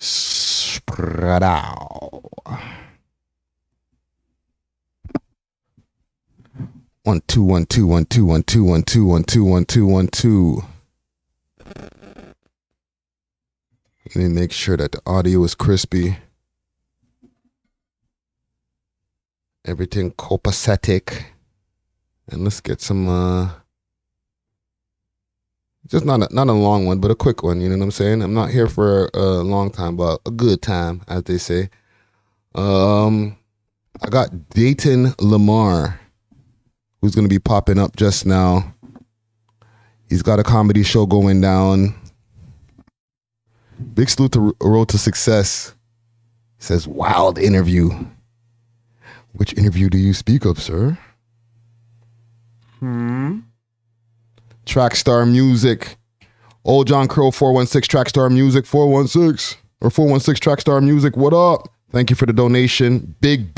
Spread out. 1 2 1 2 1 2 1 2 1 2 1 2 1 2 1 2. Let me make sure that the audio is crispy. Everything copacetic. And let's get some just not a long one, but a quick one, you know what I'm saying? I'm not here for a long time, but a good time, as they say. I got Danton Lamar, who's going to be popping up just now. He's got a comedy show going down. Big salute to Road to Success. He says, wild interview. Which interview do you speak of, sir? Trackstar Music. Old John Crow 416 Trackstar Music 416 or 416 Trackstar Music. What up? Thank you for the donation. Big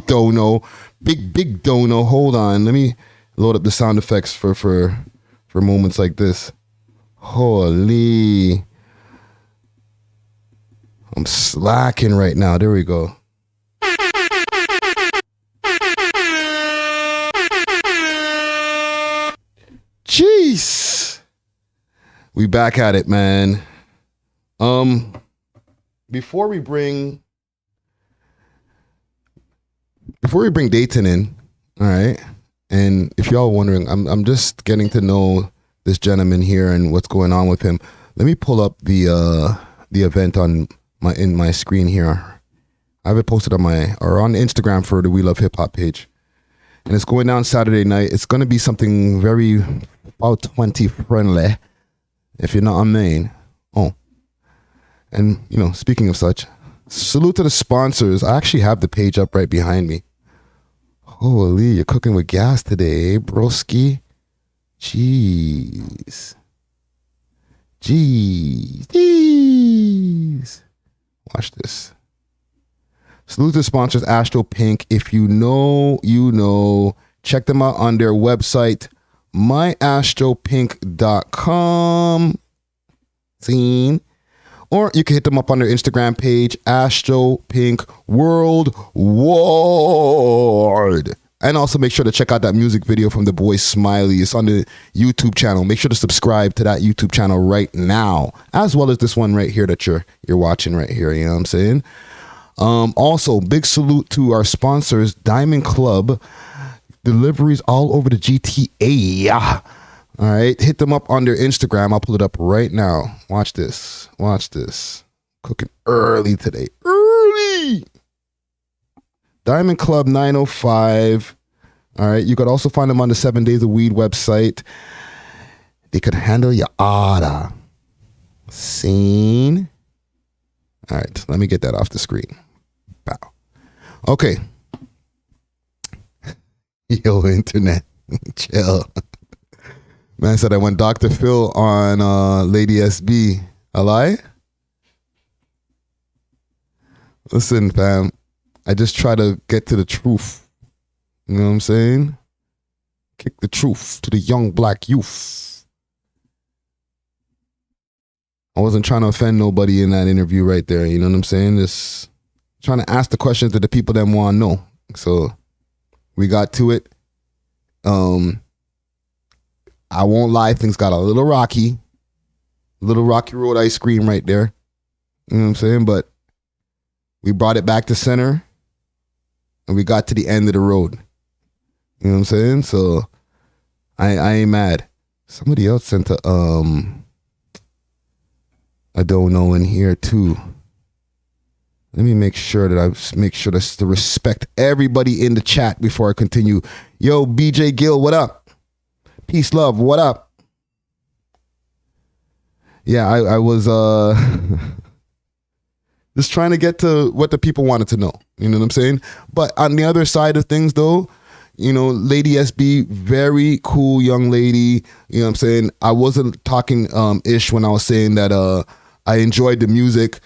dono. Big dono. Hold on. Let me load up the sound effects for moments like this. Holy. I'm slacking right now. There we go. Jeez. We back at it, man. Before we bring Danton in, all right? And if y'all are wondering, I'm just getting to know this gentleman here and what's going on with him. Let me pull up the event on my screen here. I have it posted on on Instagram for the We Love Hip Hop page. And it's going down Saturday night. It's going to be something very about 20 friendly, if you're not a main. Oh. And, you know, speaking of such, salute to the sponsors. I actually have the page up right behind me. Holy, you're cooking with gas today, broski. Jeez. Watch this. Salute to the sponsors, Astro Pink. If you know, you know. Check them out on their website, myastropink.com. Seen? Or you can hit them up on their Instagram page, Astro Pink Worldwide. And also make sure to check out that music video from the boy Smiley. It's on the YouTube channel. Make sure to subscribe to that YouTube channel right now, as well as this one right here that you're watching right here. You know what I'm saying? Also, big salute to our sponsors, Diamond Club. Deliveries all over the GTA. All right, hit them up on their Instagram. I'll pull it up right now. Watch this. Cooking early today. Early. Diamond Club 905. All right, you could also find them on the 7 Days of Weed website. They could handle your order. Seen? All right, let me get that off the screen. Bow. Okay. Yo, internet. Chill. Man said I went Dr. Phil on Lady SB. A lie? Listen, fam. I just try to get to the truth. You know what I'm saying? Kick the truth to the young black youth. I wasn't trying to offend nobody in that interview right there. You know what I'm saying? Just trying to ask the questions that the people that want to know. So we got to it. I won't lie, things got a little rocky road ice cream right there. You know what I'm saying? But we brought it back to center and we got to the end of the road. You know what I'm saying? So I ain't mad. Somebody else sent a I don't know in here too. Let me make sure to respect everybody in the chat before I continue. Yo, BJ Gill, what up? Peace, love, what up? Yeah, I was just trying to get to what the people wanted to know. You know what I'm saying? But on the other side of things, though, you know, Lady SB, very cool young lady. You know what I'm saying? I wasn't talking ish when I was saying that I enjoyed the music.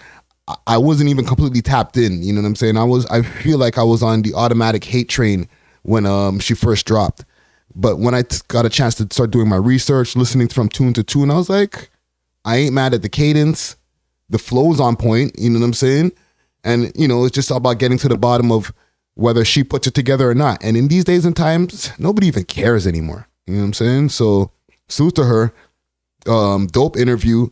I wasn't even completely tapped in. You know what I'm saying? I feel like I was on the automatic hate train when she first dropped. But when I got a chance to start doing my research, listening from tune to tune, I was like, I ain't mad at the cadence. the flow's on point, you know what I'm saying? And, you know, it's just about getting to the bottom of whether she puts it together or not. And in these days and times, nobody even cares anymore. You know what I'm saying? So salute to her. Dope interview.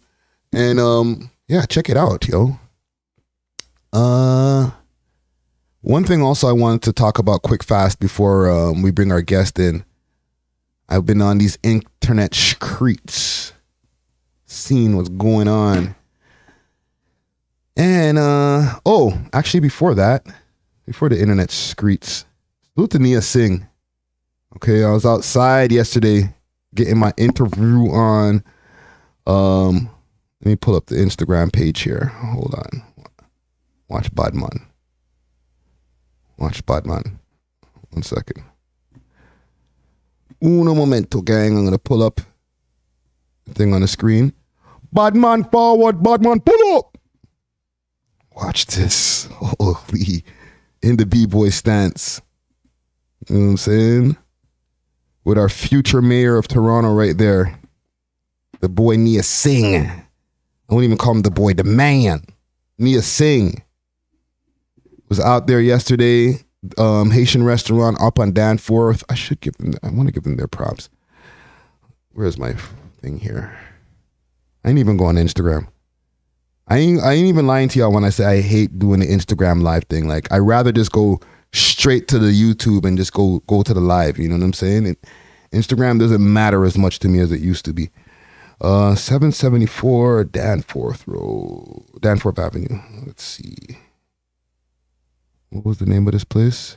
And yeah, check it out, yo. One thing also I wanted to talk about quick fast before we bring our guest in. I've been on these internet streets, seeing what's going on. And actually before that, before the internet streets, salute to Knia Singh. Okay, I was outside yesterday getting my interview on. Let me pull up the Instagram page here. Hold on. Watch Badman. Watch Badman. 1 second. Uno momento, gang. I'm going to pull up the thing on the screen. Badman forward, Badman pull up. Watch this. Holy. In the B-boy stance. You know what I'm saying? With our future mayor of Toronto right there. The boy Knia Singh. I won't even call him the boy, the man. Knia Singh was out there yesterday. Haitian restaurant up on Danton. I want to give them their props. Where's my thing here? I ain't even go on Instagram. I ain't even lying to y'all when I say I hate doing the Instagram live thing. Like, I'd rather just go straight to the YouTube and just go to the live. You know what I'm saying? Instagram doesn't matter as much to me as it used to be. 774 Danforth Avenue. Let's see. What was the name of this place?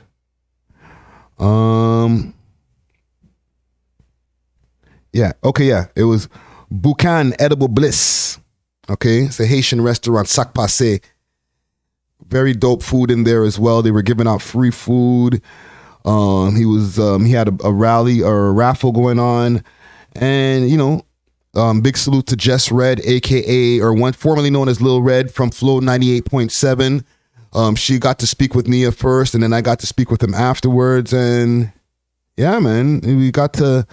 Yeah. Okay, yeah. It was Boucan Edible Bliss. Okay. It's a Haitian restaurant, Sac Passé. Very dope food in there as well. They were giving out free food. He had a rally or a raffle going on. And, you know, big salute to Jess Red, aka formerly known as Lil Red from Flow 98.7. She got to speak with Knia first, and then I got to speak with him afterwards. And yeah, man, we got to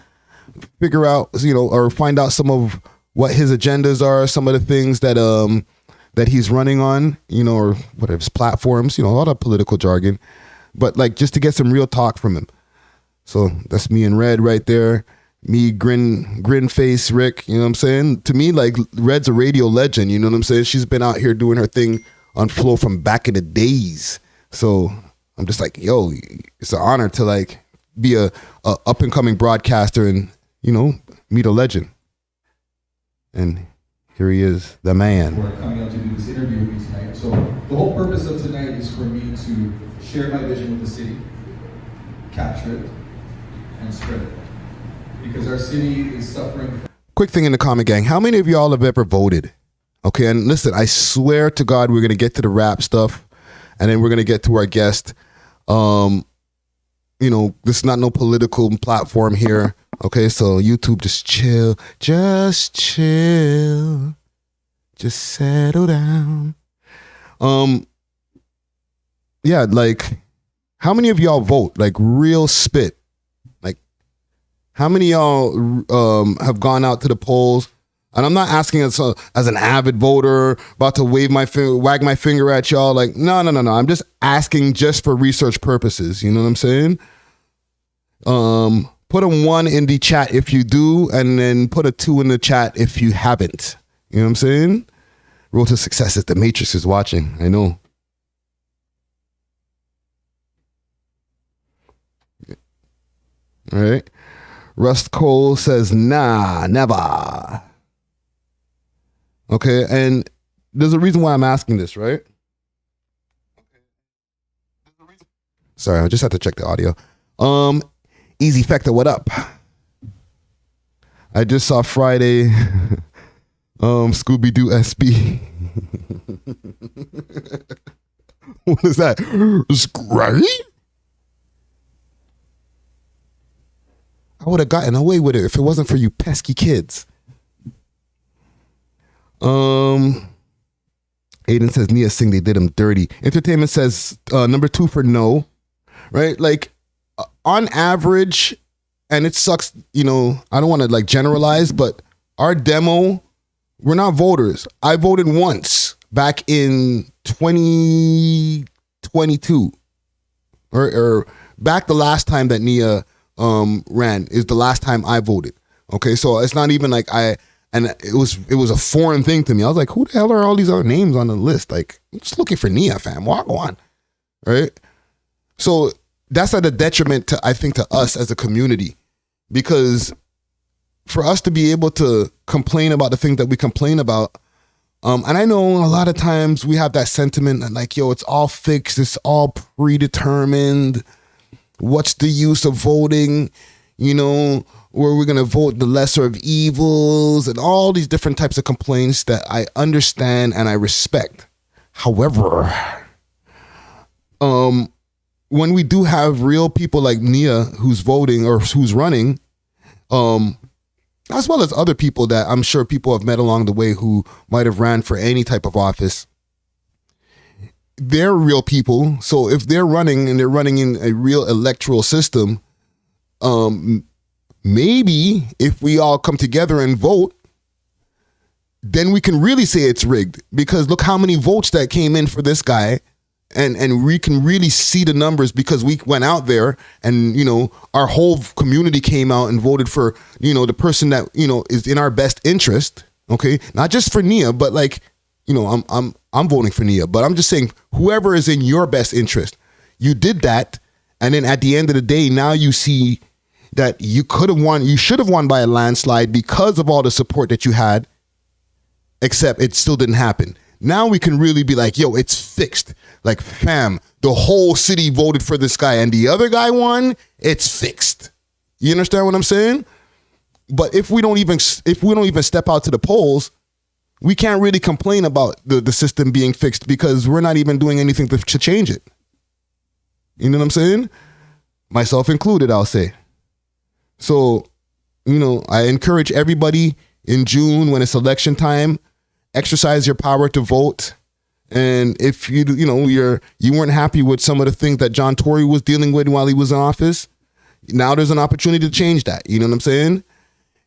figure out, you know, or find out some of what his agendas are, some of the things that he's running on, you know, or whatever his platforms, you know, a lot of political jargon, but like just to get some real talk from him. So that's me and Red right there. Me, grin face Rick, you know what I'm saying? To me, like, Red's a radio legend, you know what I'm saying? She's been out here doing her thing on Flow from back in the days. So I'm just like, yo, it's an honor to like be a up and coming broadcaster and, you know, meet a legend. And here he is, the man. For coming out to do this interview with me tonight. So the whole purpose of tonight is for me to share my vision with the city, capture it, and spread it. Because our city is suffering. Quick thing in the comment, gang. How many of y'all have ever voted? Okay, and listen, I swear to God, we're going to get to the rap stuff, and then we're going to get to our guest. You know, this is not no political platform here. Okay, so YouTube, just chill. Just chill. Just settle down. Yeah, like, how many of y'all vote? Like, real spit. How many of y'all have gone out to the polls? And I'm not asking as an avid voter, about to wag my finger at y'all. Like, no. I'm just asking just for research purposes. You know what I'm saying? Put a 1 in the chat if you do, and then put a 2 in the chat if you haven't. You know what I'm saying? Road to success is the Matrix is watching. I know. All right. Rust Cole says, nah, never. Okay, and there's a reason why I'm asking this, right? Sorry, I just had to check the audio. Easy Factor, what up? I just saw Friday, Scooby-Doo SB. What is that? Scary? I would have gotten away with it if it wasn't for you pesky kids. Aiden says Knia Singh, they did him dirty. Entertainment says number 2 for no. Right? Like, on average, and it sucks, you know, I don't want to like generalize, but our demo, we're not voters. I voted once. back in 2022, or back the last time that Knia ran is the last time I voted. Okay, so it's not even like it was a foreign thing to me. I was like, who the hell are all these other names on the list? Like, I'm just looking for Knia, fam. Walk on, right? So that's at a detriment to, I think, to us as a community, because for us to be able to complain about the things that we complain about, and I know a lot of times we have that sentiment that like, yo, it's all fixed, it's all predetermined. What's the use of voting? You know, where we're gonna vote the lesser of evils, and all these different types of complaints that I understand and I respect. However, when we do have real people like Knia who's voting or who's running, as well as other people that I'm sure people have met along the way who might have ran for any type of office, they're real people. So if they're running and they're running in a real electoral system, maybe if we all come together and vote, then we can really say it's rigged, because look how many votes that came in for this guy. And we can really see the numbers because we went out there and, you know, our whole community came out and voted for, you know, the person that, you know, is in our best interest. Okay. Not just for Knia, but like, you know, I'm voting for Knia, but I'm just saying whoever is in your best interest, you did that. And then at the end of the day, now you see that you could have won, you should have won by a landslide because of all the support that you had, except it still didn't happen. Now we can really be like, yo, it's fixed. Like, fam, the whole city voted for this guy and the other guy won. It's fixed. You understand what I'm saying? But if we don't even step out to the polls, we can't really complain about the system being fixed because we're not even doing anything to change it. You know what I'm saying? Myself included, I'll say. So, you know, I encourage everybody in June when it's election time, exercise your power to vote. And if you weren't happy with some of the things that John Tory was dealing with while he was in office, now there's an opportunity to change that. You know what I'm saying?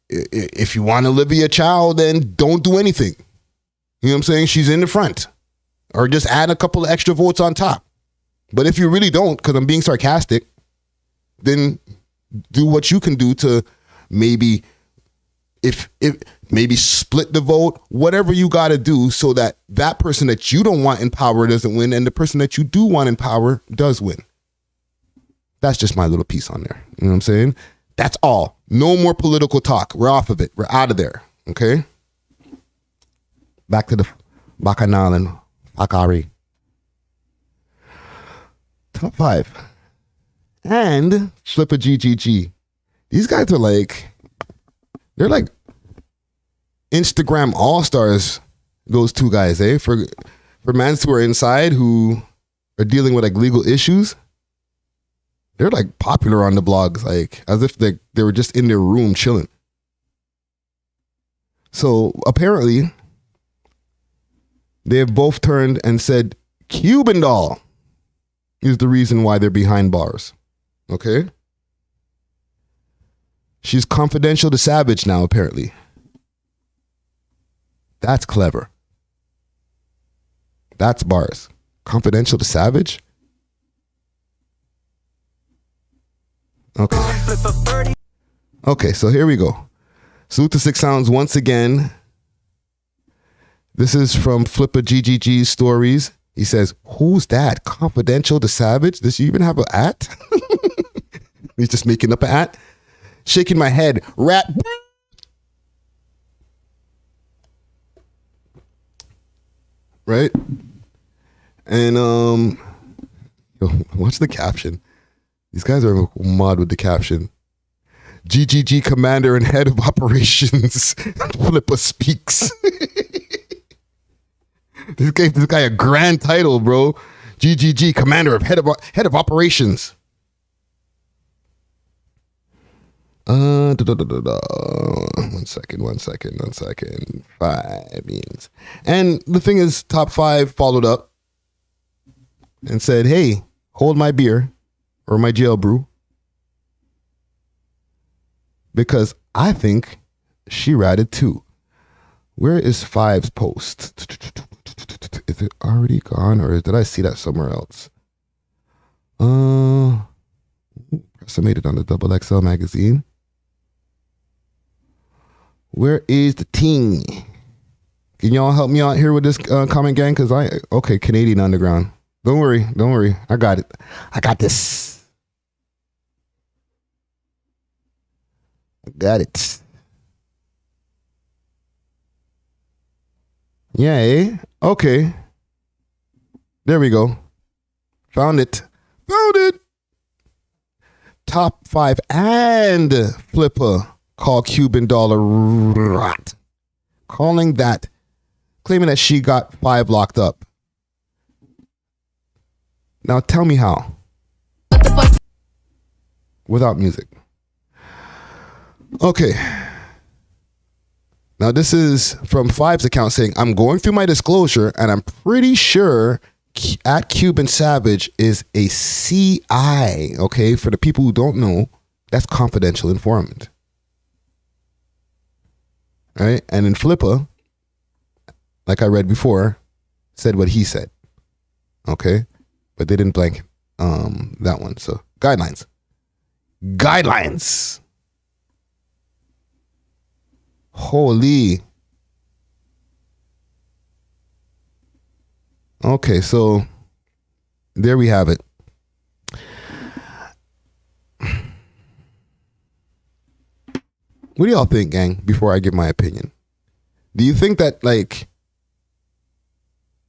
If you want Olivia Chow, then don't do anything. You know what I'm saying? She's in the front. Or just add a couple of extra votes on top. But if you really don't, because I'm being sarcastic, then do what you can do to maybe if maybe split the vote, whatever you got to do so that that person that you don't want in power doesn't win and the person that you do want in power does win. That's just my little piece on there. You know what I'm saying? That's all. No more political talk. We're off of it. We're out of there. Okay? Back to the Bacchanal and Akari. Top 5. And Flippa GGG. These guys are like, they're like Instagram all-stars, those two guys, eh? For mans who are inside who are dealing with like legal issues, they're like popular on the blogs, like as if they were just in their room chilling. So apparently they have both turned and said Cuban doll is the reason why they're behind bars. Okay? She's confidential to Savage now, apparently. That's clever. That's bars. Confidential to Savage? Okay. Okay, so here we go. Salute to Six Sounds once again. This is from Flippa GGG's stories. He says, who's that? Confidential to Savage? Does she even have an at? He's just making up an at. Shaking my head. Rat. Right? And watch the caption. These guys are mad with the caption. GGG commander and head of operations. Flippa speaks. This gave this guy a grand title, bro. GGG commander of head of operations. One second. 5 means. And the thing is, Top 5 followed up and said, hey, hold my beer or my jail brew, because I think she ratted too. Where is 5's post? it already gone, or did I see that somewhere else? Pressa made it on the XXL magazine. Where is the ting? Can y'all help me out here with this comment, gang? Because Canadian Underground. Don't worry. I got it. I got this. I got it. Yeah, eh? Okay. There we go. Found it. Top 5 and Flippa call Cuban dollar rot. Claiming that she got 5 locked up. Now tell me how. Without music. Okay. Now this is from 5's account saying, I'm going through my disclosure and I'm pretty sure at Cuban Savage is a CI. Okay. For the people who don't know, that's confidential informant. Right. And then Flippa, like I read before, said what he said. Okay. But they didn't blank that one. So guidelines. Holy. Okay, so there we have it. What do y'all think, gang, before I give my opinion? Do you think that, like,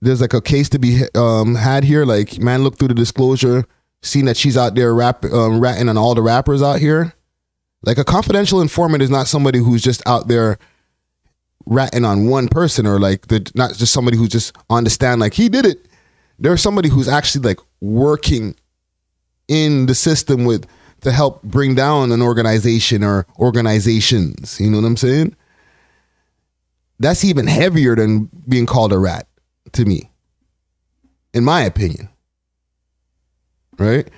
there's like a case to be had here? Like, man, look through the disclosure, seen that she's out there ratting on all the rappers out here? Like, a confidential informant is not somebody who's just out there ratting on one person, or like not just somebody who's just on the stand like he did it. There's somebody who's actually like working in the system to help bring down an organization or organizations. You know what I'm saying? That's even heavier than being called a rat to me, in my opinion. Right?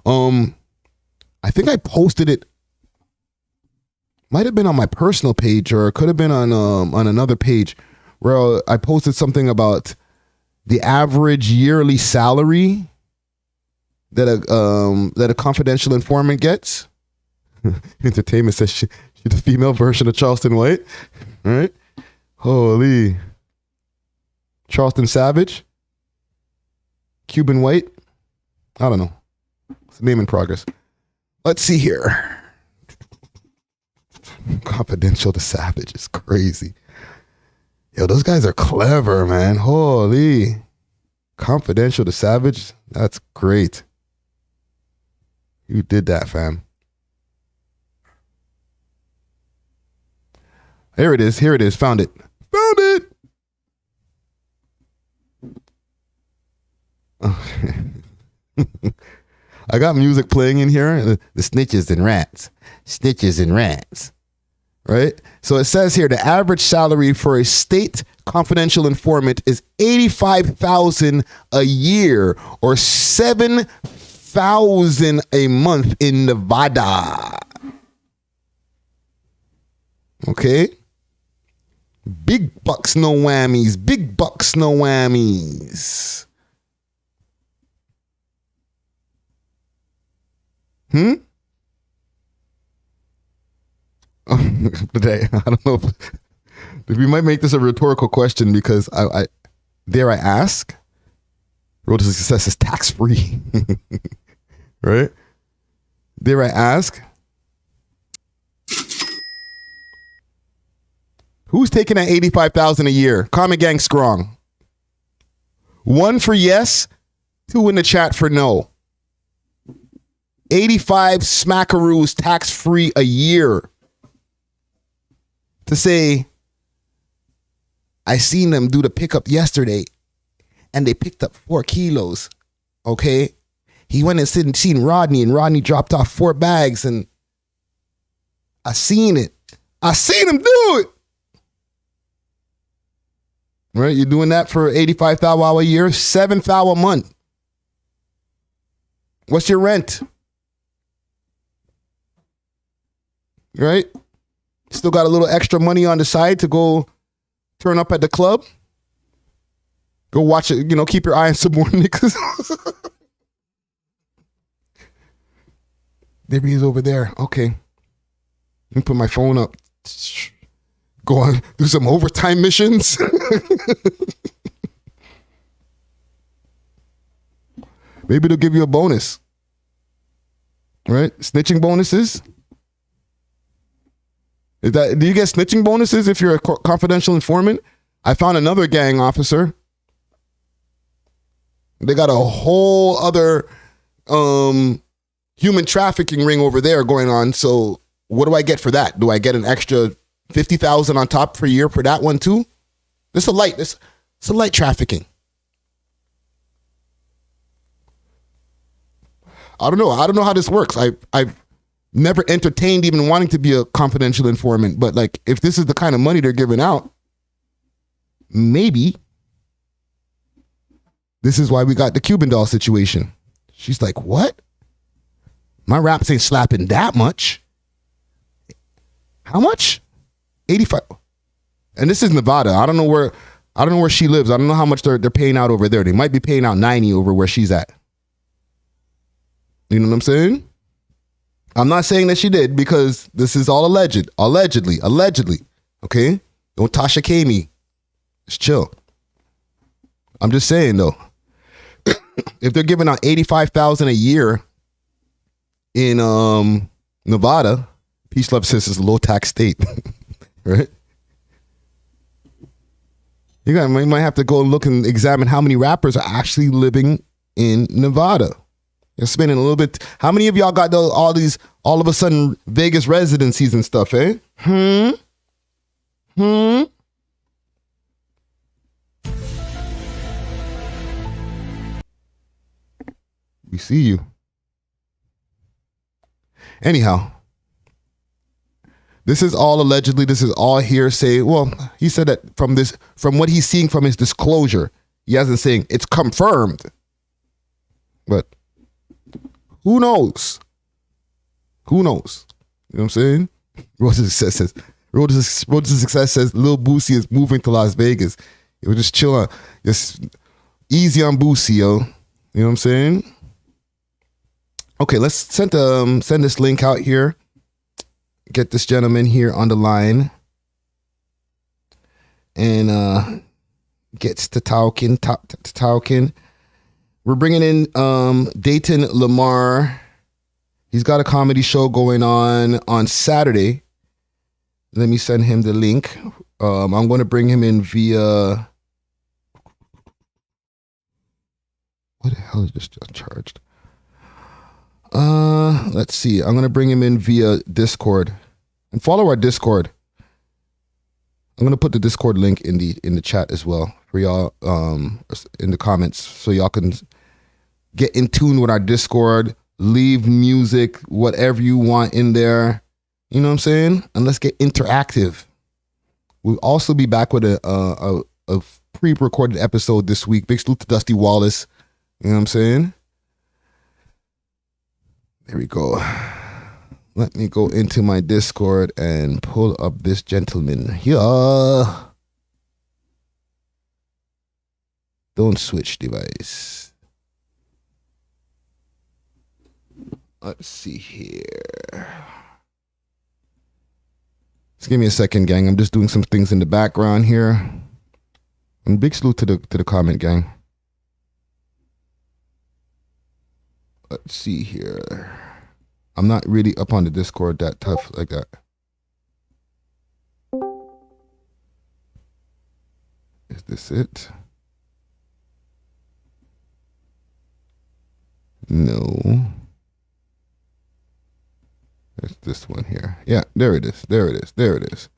I think I posted it. Might have been on my personal page, or it could have been on another page, where I posted something about the average yearly salary that a confidential informant gets. Entertainment says she's the female version of Charleston White. All right. Holy. Charleston Savage. Cuban White. I don't know. It's a name in progress. Let's see here. Confidential to Savage is crazy. Yo, those guys are clever, man. Holy. Confidential to Savage. That's great. You did that, fam. Here it is. Found it. I got music playing in here. The snitches and rats. Right? So it says here, the average salary for a state confidential informant is $85,000 a year, or $7,000 a month in Nevada. Okay? Big bucks, no whammies. Today, I don't know if we might make this a rhetorical question, because I dare I ask, road to success is tax free. Right? Dare I ask, who's taking that $85,000 a year? Comment gang strong. 1 for yes, 2 in the chat for no. 85 smackaroos tax free a year. To say, I seen them do the pickup yesterday and they picked up 4 kilos. Okay. He went and seen Rodney, and Rodney dropped off 4 bags, and I seen it. I seen him do it. Right? You're doing that for $85,000 a year, $7,000 a month. What's your rent? Right? Still got a little extra money on the side to go turn up at the club. Go watch it. You know, keep your eye on some more niggas. There he is over there. Okay. Let me put my phone up. Go on, do some overtime missions. Maybe they'll give you a bonus. Right? Snitching bonuses. Do you get snitching bonuses if you're a confidential informant? I found another gang officer. They got a whole other human trafficking ring over there going on. So what do I get for that? Do I get an extra $50,000 on top per year for that one too? It's a light trafficking. I don't know how this works. I've never entertained even wanting to be a confidential informant, but like if this is the kind of money they're giving out, maybe this is why we got the Cuban doll situation. She's like, what? My raps ain't slapping that much. How much? 85. And this is Nevada. I don't know where she lives. I don't know how much they're paying out over there. They might be paying out 90 over where she's at. You know what I'm saying? I'm not saying that she did because this is all allegedly. Okay? Don't Tasha K me. Just chill. I'm just saying though, if they're giving out $85,000 a year in Nevada, peace, love, says it's a low tax state, right? You might have to go and look and examine how many rappers are actually living in Nevada. You're spending a little bit. How many of y'all got all of a sudden Vegas residencies and stuff, eh? We see you. Anyhow, this is all allegedly. This is all hearsay. Well, he said that from what he's seeing from his disclosure, he hasn't saying it's confirmed. But who knows? Who knows? You know what I'm saying? Road to Success says Lil Boosie is moving to Las Vegas. It was just chill on, just easy on Boosie, yo. You know what I'm saying? Okay, let's send this link out here. Get this gentleman here on the line. And gets to talking. We're bringing in Danton Lamar. He's got a comedy show going on Saturday. Let me send him the link. I'm going to bring him in via... What the hell is this charged? Let's see. I'm going to bring him in via Discord. And follow our Discord. I'm going to put the Discord link in the chat as well for y'all in the comments so y'all can get in tune with our Discord, leave music, whatever you want in there. You know what I'm saying? And let's get interactive. We'll also be back with a pre-recorded episode this week. Big salute to Dusty Wallace. You know what I'm saying? There we go. Let me go into my Discord and pull up this gentleman here. Don't switch device. Let's see here. Just give me a second, gang. I'm just doing some things in the background here. And big salute to the comment, gang. Let's see here. I'm not really up on the Discord that tough like that. Is this it? No. It's this one here. Yeah, there it is. There it is. There it is.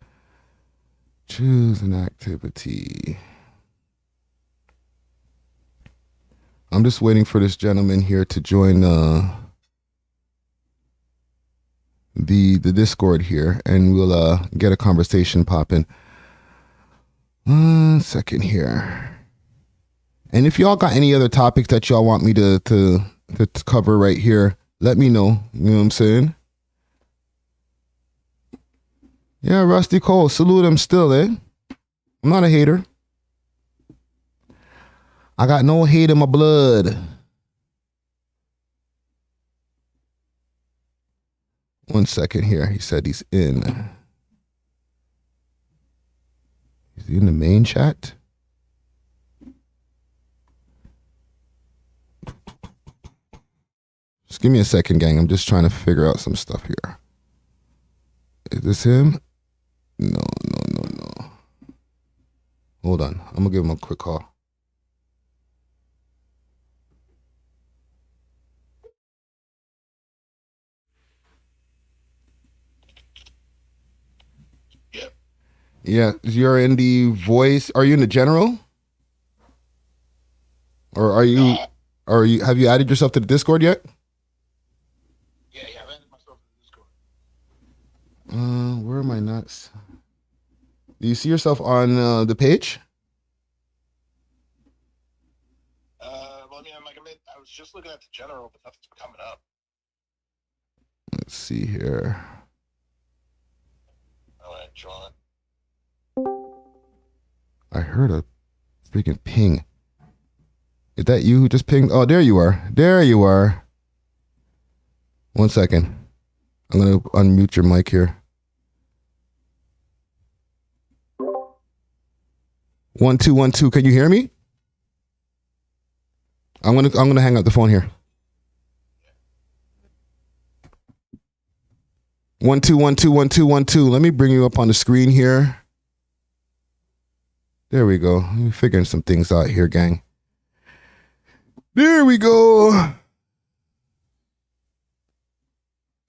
Choose an activity. I'm just waiting for this gentleman here to join the Discord here, and we'll get a conversation popping. 1 second here. And if y'all got any other topics that y'all want me to cover right here, let me know. You know what I'm saying? Yeah, Rusty Cole, salute him still, eh? I'm not a hater. I got no hate in my blood. One second here. He said he's in. Is he in the main chat? Just give me a second, gang. I'm just trying to figure out some stuff here. Is this him? No. Hold on. I'm going to give him a quick call. Yeah, you're in the voice. Are you in the general? Or have you added yourself to the Discord yet? Yeah, I've added myself to the Discord. Where am I not? Do you see yourself on the page? Well, I mean, I was just looking at the general, but nothing's coming up. Let's see here. All right, John. I heard a freaking ping. Is that you who just pinged? Oh, there you are. There you are. 1 second. I'm going to unmute your mic here. 1 2 1 2. Can you hear me? I'm gonna hang up the phone here. 1 2 1 2 1 2 1 2. Let me bring you up on the screen here. There we go. We're figuring some things out here, gang. There we go.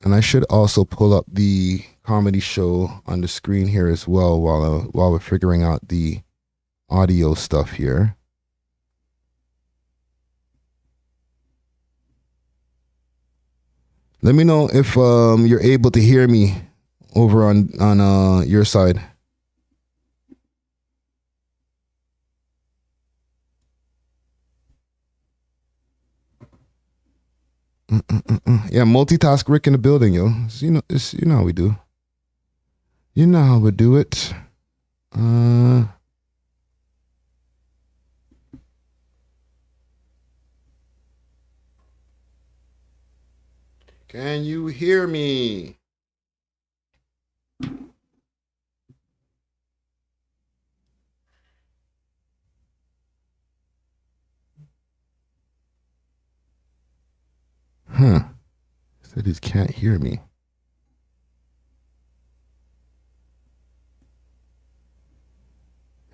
And I should also pull up the comedy show on the screen here as well while we're figuring out the audio stuff here. Let me know if you're able to hear me over on your side. Yeah, multitask Rick in the building, yo. You know how we do. You know how we do it. Can you hear me? Said he can't hear me.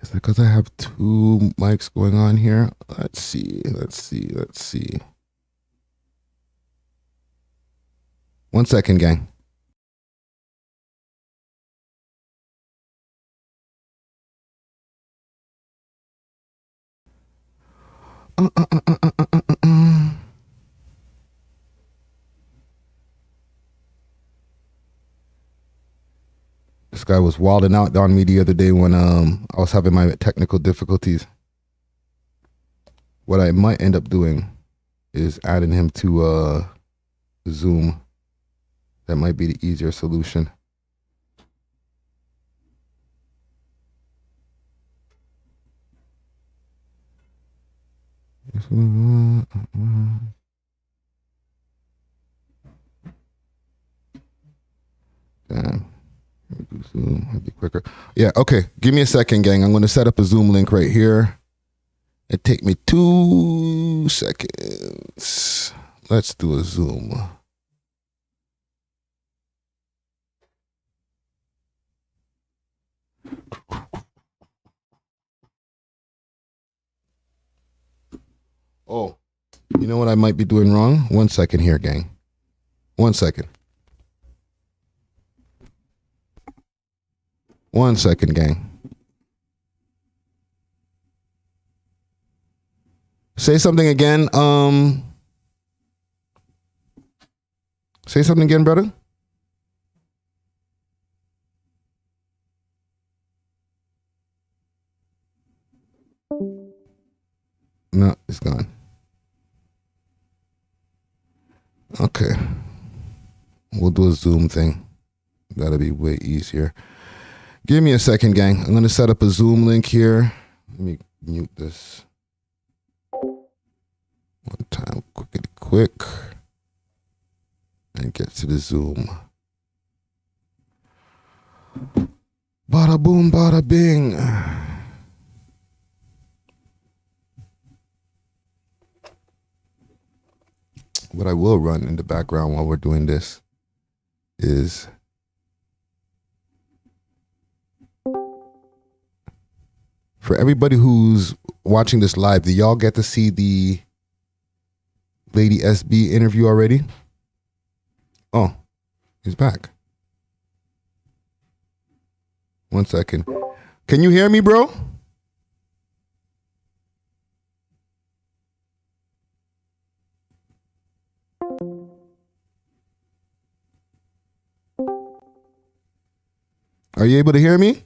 Is it because I have two mics going on here? Let's see. 1 second, gang. This guy was wilding out on me the other day when I was having my technical difficulties. What I might end up doing is adding him to Zoom. That might be the easier solution. Damn. Zoom, it'd be quicker. Yeah, okay. Give me a second, gang. I'm going to set up a Zoom link right here. It take me 2 seconds. Let's do a Zoom. Oh, you know what I might be doing wrong? 1 second here, gang. 1 second. 1 second, gang. Say something again. Say something again, brother. No, it's gone. Okay. We'll do a Zoom thing. That'll be way easier. Give me a second, gang. I'm going to set up a Zoom link here. Let me mute this. One time, quick. And get to the Zoom. Bada boom, bada bing. What I will run in the background while we're doing this is for everybody who's watching this live, do y'all get to see the Lady SB interview already? Oh, he's back. 1 second. Can you hear me, bro? Are you able to hear me?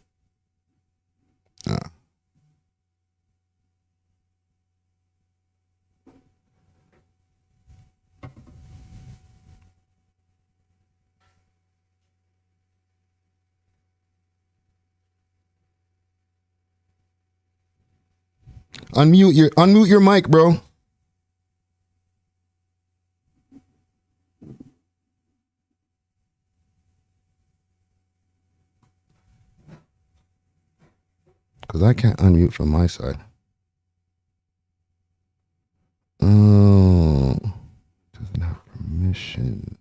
Unmute your mic, bro. Because I can't unmute from my side. Oh, doesn't have permission.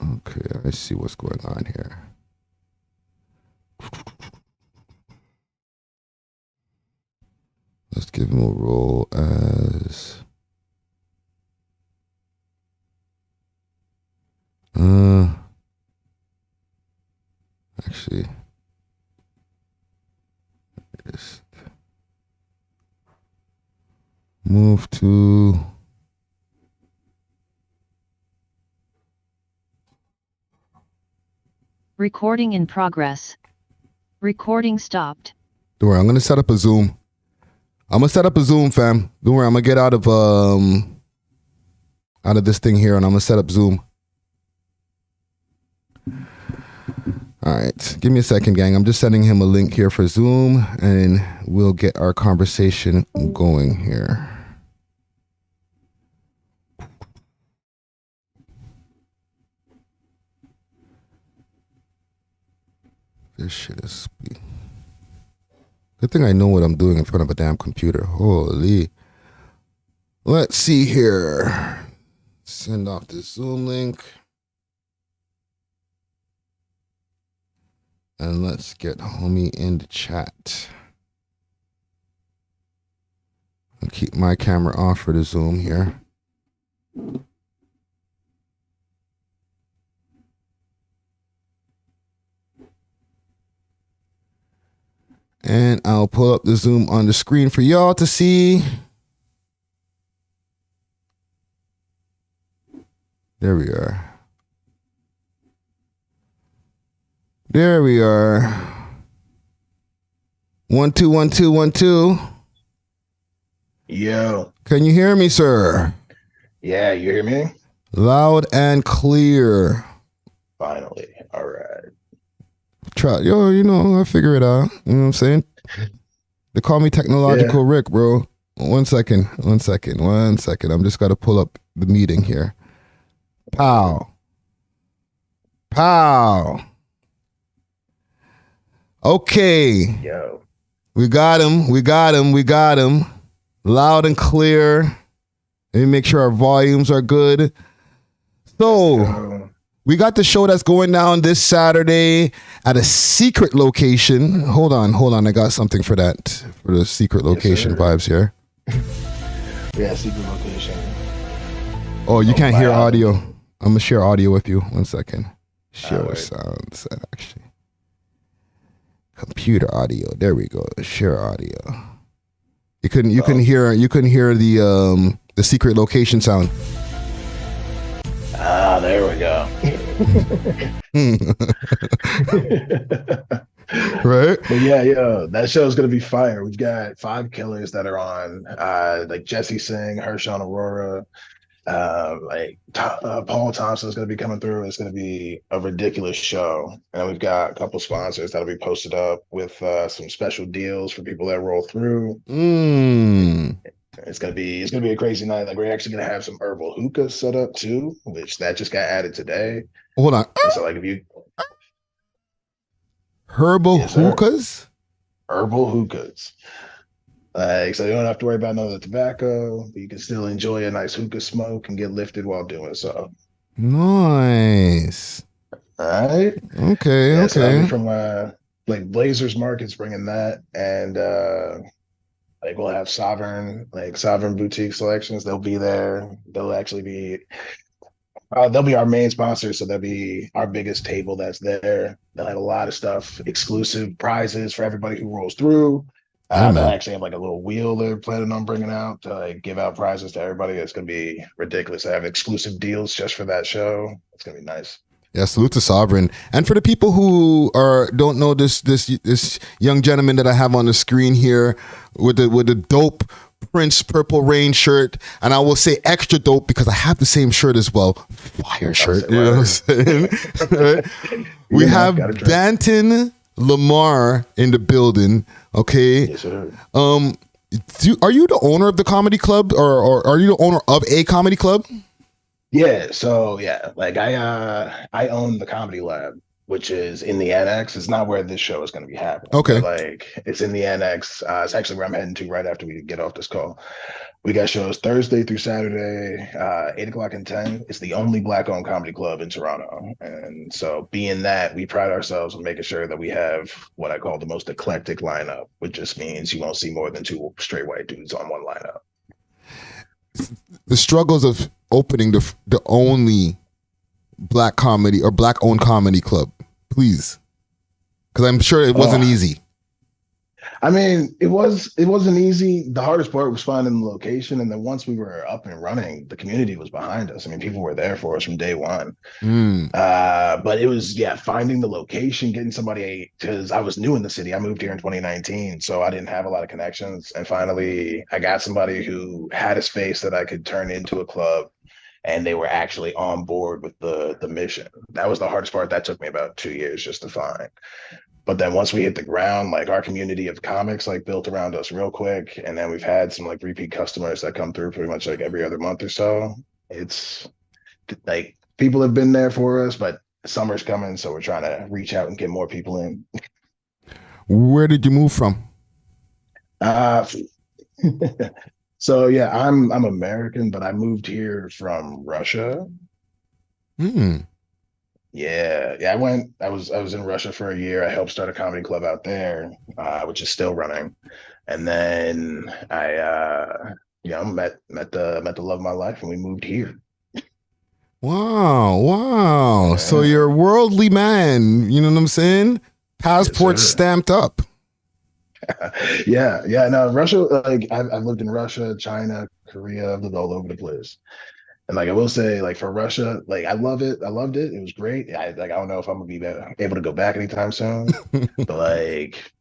Okay, I see what's going on here. Let's give him a role as actually just move to recording in progress. Recording stopped. Don't worry, I'm gonna set up a Zoom. Fam. Don't worry, I'm gonna get out of this thing here and I'm gonna set up Zoom. All right, give me a second, gang. I'm just sending him a link here for Zoom and we'll get our conversation going here. This shit is sweet. Good thing I know what I'm doing in front of a damn computer. Holy. Let's see here. Send off the Zoom link. And let's get homie in the chat. I'll keep my camera off for the Zoom here. And I'll pull up the Zoom on the screen for y'all to see. There we are. There we are. 1 2 1 2 1 2. Yo. Can you hear me, sir? Yeah, you hear me? Loud and clear. Finally. All right. Try, yo, you know, I figure it out. You know what I'm saying? They call me Technological Rick, bro. 1 second. I'm just got to pull up the meeting here. Pow. Okay. Yo. We got him. Loud and clear. Let me make sure our volumes are good. So, we got the show that's going down this Saturday at a secret location. Hold on. I got something for that. For the secret location vibes here. Yeah, secret location. Oh, you can't hear audio. I'm going to share audio with you. 1 second. Share sounds, actually. Computer audio. There we go. Share audio. You couldn't hear the secret location sound. Ah, there we go. Right? But yeah, that show's gonna be fire. We've got 5 killers that are on, like Jesse Singh, Hershon Aurora, Paul Thompson's gonna be coming through. It's gonna be a ridiculous show, and we've got a couple sponsors that'll be posted up with some special deals for people that roll through. It's gonna be a crazy night. Like we're actually gonna have some herbal hookah set up too, which that just got added today. Hold on. And so like if you Herbal yes, sir. hookahs? Herbal hookahs. Like so you don't have to worry about none of the tobacco, but you can still enjoy a nice hookah smoke and get lifted while doing so. Nice. All right. Okay, Yeah, so that'll be okay. from like Blazers Market's bringing that and like we'll have Sovereign boutique selections. They'll be there. They'll be our main sponsor, so they'll be our biggest table that's there. They'll have a lot of stuff, exclusive prizes for everybody who rolls through. Yeah, They'll man. actually have like a little wheel they're planning on bringing out to like give out prizes to everybody. It's gonna be ridiculous. They have exclusive deals just for that show. It's gonna be nice. Yeah, salute to Sovereign. And for the people who don't know this young gentleman that I have on the screen here with the dope Prince Purple Rain shirt, and I will say extra dope because I have the same shirt as well. Fire shirt, you know what I'm saying? Right? We have Danton Lamar in the building. Okay. Yes, sir. Are you the owner of the comedy club, or are you the owner of a comedy club? Yeah, so yeah, like I own the Comedy Lab, which is in the annex. It's not where this show is going to be happening. Okay. But, like it's in the annex. It's actually where I'm heading to right after we get off this call. We got shows Thursday through Saturday, 8 o'clock and 10. It's the only Black-owned comedy club in Toronto. And so being that, we pride ourselves on making sure that we have what I call the most eclectic lineup, which just means you won't see more than two straight white dudes on one lineup. The struggles of opening the only black comedy or black owned comedy club, please, because I'm sure it wasn't easy. I mean, it wasn't easy. The hardest part was finding the location, and then once we were up and running, the community was behind us. I mean, people were there for us from day one. But it was finding the location, getting somebody, because I was new in the city. I moved here in 2019, so I didn't have a lot of connections. And finally, I got somebody who had a space that I could turn into a club, and they were actually on board with the mission. That was the hardest part. That took me about 2 years just to find. But then once we hit the ground, like our community of comics like built around us real quick. And then we've had some like repeat customers that come through pretty much like every other month or so. It's like people have been there for us, but summer's coming, so we're trying to reach out and get more people in. Where did you move from? So yeah, I'm American, but I moved here from Russia. Yeah, I was in Russia for a year. I helped start a comedy club out there, which is still running. And then I met the love of my life and we moved here. Wow. So you're a worldly man, you know what I'm saying? Passport stamped up. Yeah. No, Russia, like I've lived in Russia, China, Korea. I've lived all over the place. And like I will say, like for Russia, like I love it. I loved it. It was great. I don't know if I'm gonna be able to go back anytime soon. But like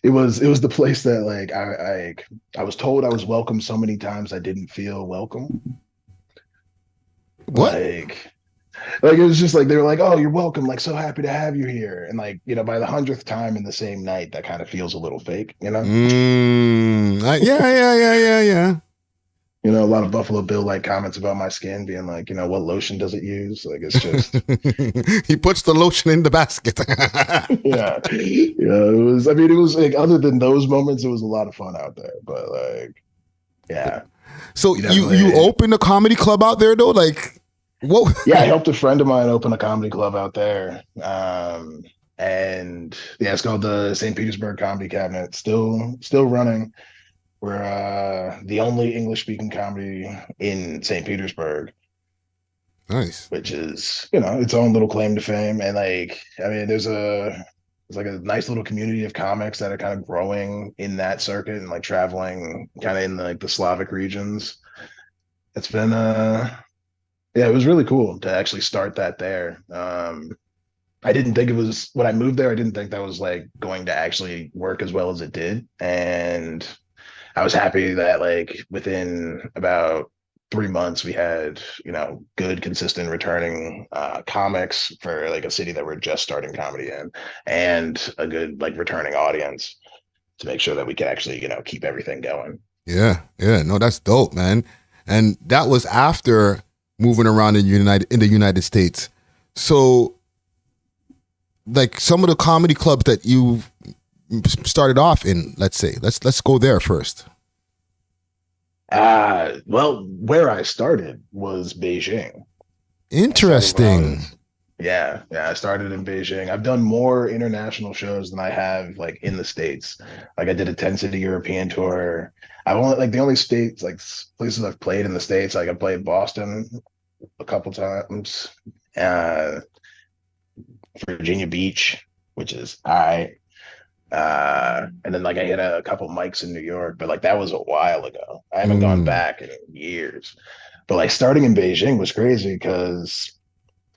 it was the place that like I was told I was welcome so many times I didn't feel welcome. What? Like it was just like they were like, "Oh, you're welcome. Like so happy to have you here." And like by the 100th time in the same night, that kind of feels a little fake, you know? Yeah. A lot of Buffalo Bill like comments about my skin being like, what lotion does it use? Like it's just he puts the lotion in the basket. yeah. It was like other than those moments, it was a lot of fun out there. But like, yeah. So you opened a comedy club out there though? Like what? Yeah, I helped a friend of mine open a comedy club out there. And yeah, it's called the St. Petersburg Comedy Cabinet. Still running. We're the only English-speaking comedy in St. Petersburg. Nice. Which is, its own little claim to fame. And like, I mean, there's like a nice little community of comics that are kind of growing in that circuit and like traveling kind of in like the Slavic regions. It's been it was really cool to actually start that there. I didn't think it was when I moved there, I didn't think that was like going to actually work as well as it did. And I was happy that like within about 3 months we had good consistent returning comics for like a city that we're just starting comedy in, and a good like returning audience to make sure that we can actually keep everything going. Yeah, yeah, no, that's dope, man. And that was after moving around in the United States. So, like some of the comedy clubs that you started off in, let's say, let's go there first. Well, where I started was Beijing. I started when I Interesting. was, yeah, I started in Beijing. I've done more international shows than I have like in the States. Like I did a 10-city European tour. I've only like the only states like places I've played in the States, like I played Boston a couple times, uh, Virginia Beach, which is all right. And then like I hit a couple mics in New York, but like that was a while ago. I haven't gone Mm, back in years. But like starting in Beijing was crazy because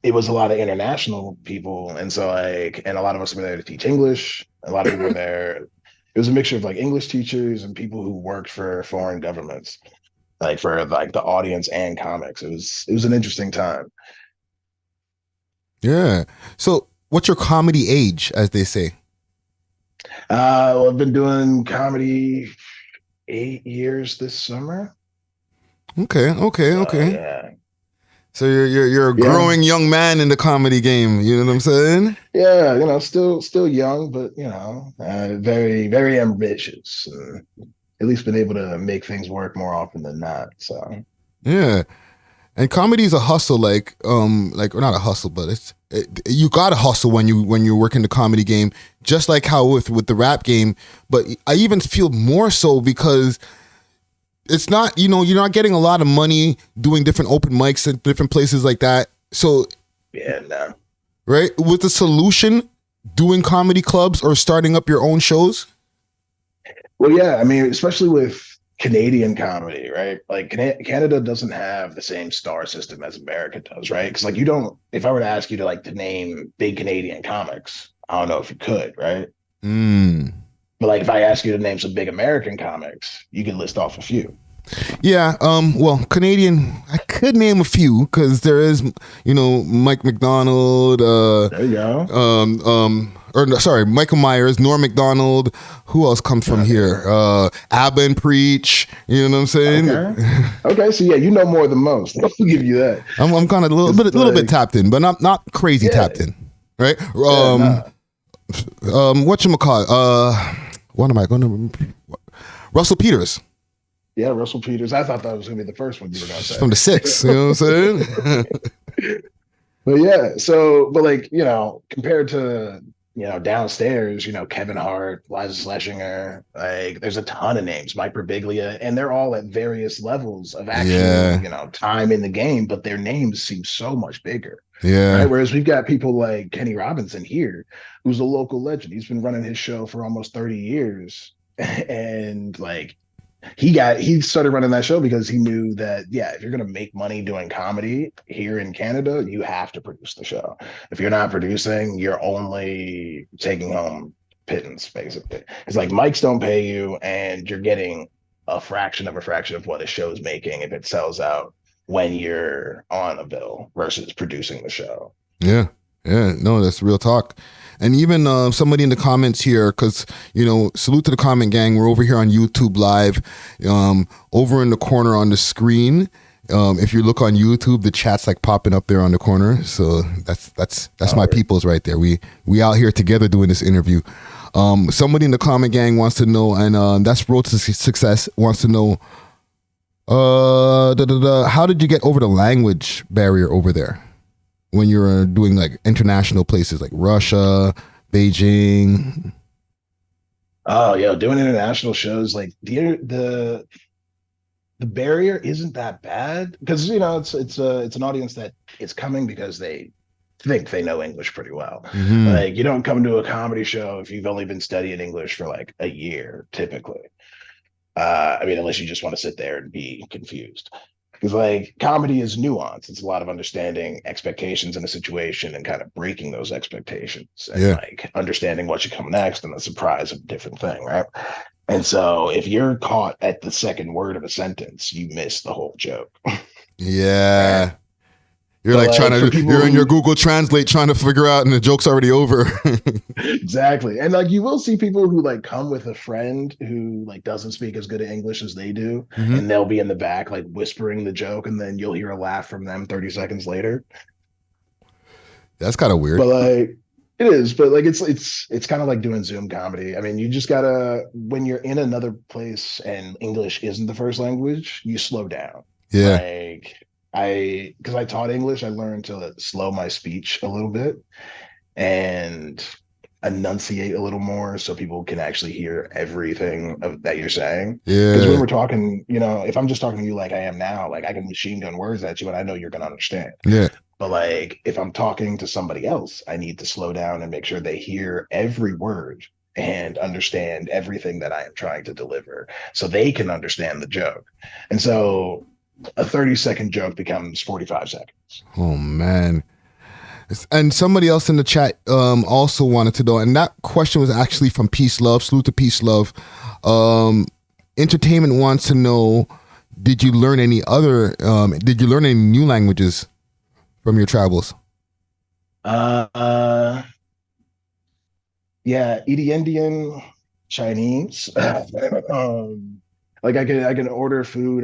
it was a lot of international people. And so like, and a lot of us were there to teach English. A lot of people were there. It was a mixture of like English teachers and people who worked for foreign governments, like for like the audience and comics. It was an interesting time. yeah. So, what's your comedy age, as they say? Well, I've been doing comedy 8 years this summer. Okay, okay, So okay. yeah. So you're a Yeah. growing young man in the comedy game. You know what I'm saying? Yeah, still young, but very very ambitious. At least been able to make things work more often than not. So Yeah. And comedy is a hustle, like or not a hustle, but you got to hustle when you work in the comedy game, just like how with the rap game. But I even feel more so because it's not, you're not getting a lot of money doing different open mics at different places like that. So, yeah, no. right, with the solution, doing comedy clubs or starting up your own shows. Well, yeah, I mean, especially with Canadian comedy, right? Like Canada doesn't have the same star system as America does, right? Because like you don't. If I were to ask you to like to name big Canadian comics, I don't know if you could, right? Mm. But like if I ask you to name some big American comics, you could list off a few. Yeah, well, Canadian, I could name a few because there is, Mike McDonald, There you go. or no, sorry, Michael Myers, Norm McDonald. Who else comes from here? Yeah. Abba and Preach. You know what I'm saying? Okay. Okay. So yeah, you know more than most. I'll give you that. I'm kind of a little It's bit, a little bit like, tapped in, but not crazy yeah, tapped in, right? yeah, nah. Whatchamacallit? What am I going to? Russell Peters Yeah, Russell Peters. I thought that was gonna be the first one you were gonna say. from the Six. You know what I'm saying? But yeah, so but like, compared to downstairs, Kevin Hart, Liza Schlesinger, like there's a ton of names, Mike Birbiglia, and they're all at various levels of actual, Yeah, time in the game, but their names seem so much bigger. Right. yeah, Whereas we've got people like Kenny Robinson here, who's a local legend. He's been running his show for almost 30 years. And like he started running that show because he knew that if you're going to make money doing comedy here in Canada, you have to produce the show. If you're not producing, you're only taking home pittance. Basically, it's like mics don't pay you and you're getting a fraction of what a show's making if it sells out when you're on a bill versus producing the show. yeah, yeah. No, that's real talk. And even somebody in the comments here, because, salute to the comment gang. We're over here on YouTube Live. Over in the corner on the screen, if you look on YouTube, the chat's like popping up there on the corner. So that's my peoples right there. We out here together doing this interview. Somebody in the comment gang wants to know, and that's Road to Success wants to know, how did you get over the language barrier over there when you're doing like international places like Russia, Beijing? Oh, doing international shows like the barrier isn't that bad because it's an audience that is coming because they think they know English pretty well. Mm-hmm. Like you don't come to a comedy show if you've only been studying English for like a year, typically. I mean, unless you just want to sit there and be confused. Because like comedy is nuance. It's a lot of understanding expectations in a situation and kind of breaking those expectations and Yeah. like understanding what should come next and the surprise of a different thing, right? And so if you're caught at the second word of a sentence, you miss the whole joke. Yeah. You're But, like trying to, people you're in who- your Google Translate trying to figure out, and the joke's already over. Exactly. And like you will see people who like come with a friend who like doesn't speak as good English as they do, Mhm. and they'll be in the back like whispering the joke, and then you'll hear a laugh from them 30 seconds later. That's kind of weird. But like it is, but like it's kind of like doing Zoom comedy. I mean, you just gotta when you're in another place and English isn't the first language, you slow down. Yeah. Like because I taught English, I learned to slow my speech a little bit and enunciate a little more so people can actually hear everything that you're saying. Because when Yeah. we're talking, if I'm just talking to you like I am now, like I can machine gun words at you and I know you're gonna understand. Yeah. But like if I'm talking to somebody else, I need to slow down and make sure they hear every word and understand everything that I am trying to deliver so they can understand the joke. And so a 30-second joke becomes 45 seconds. Oh man. And somebody else in the chat also wanted to know, and that question was actually from Peace Love. Salute to Peace Love. Entertainment wants to know: did you learn any new languages from your travels? Yeah, Indian, Chinese. Like I can order food.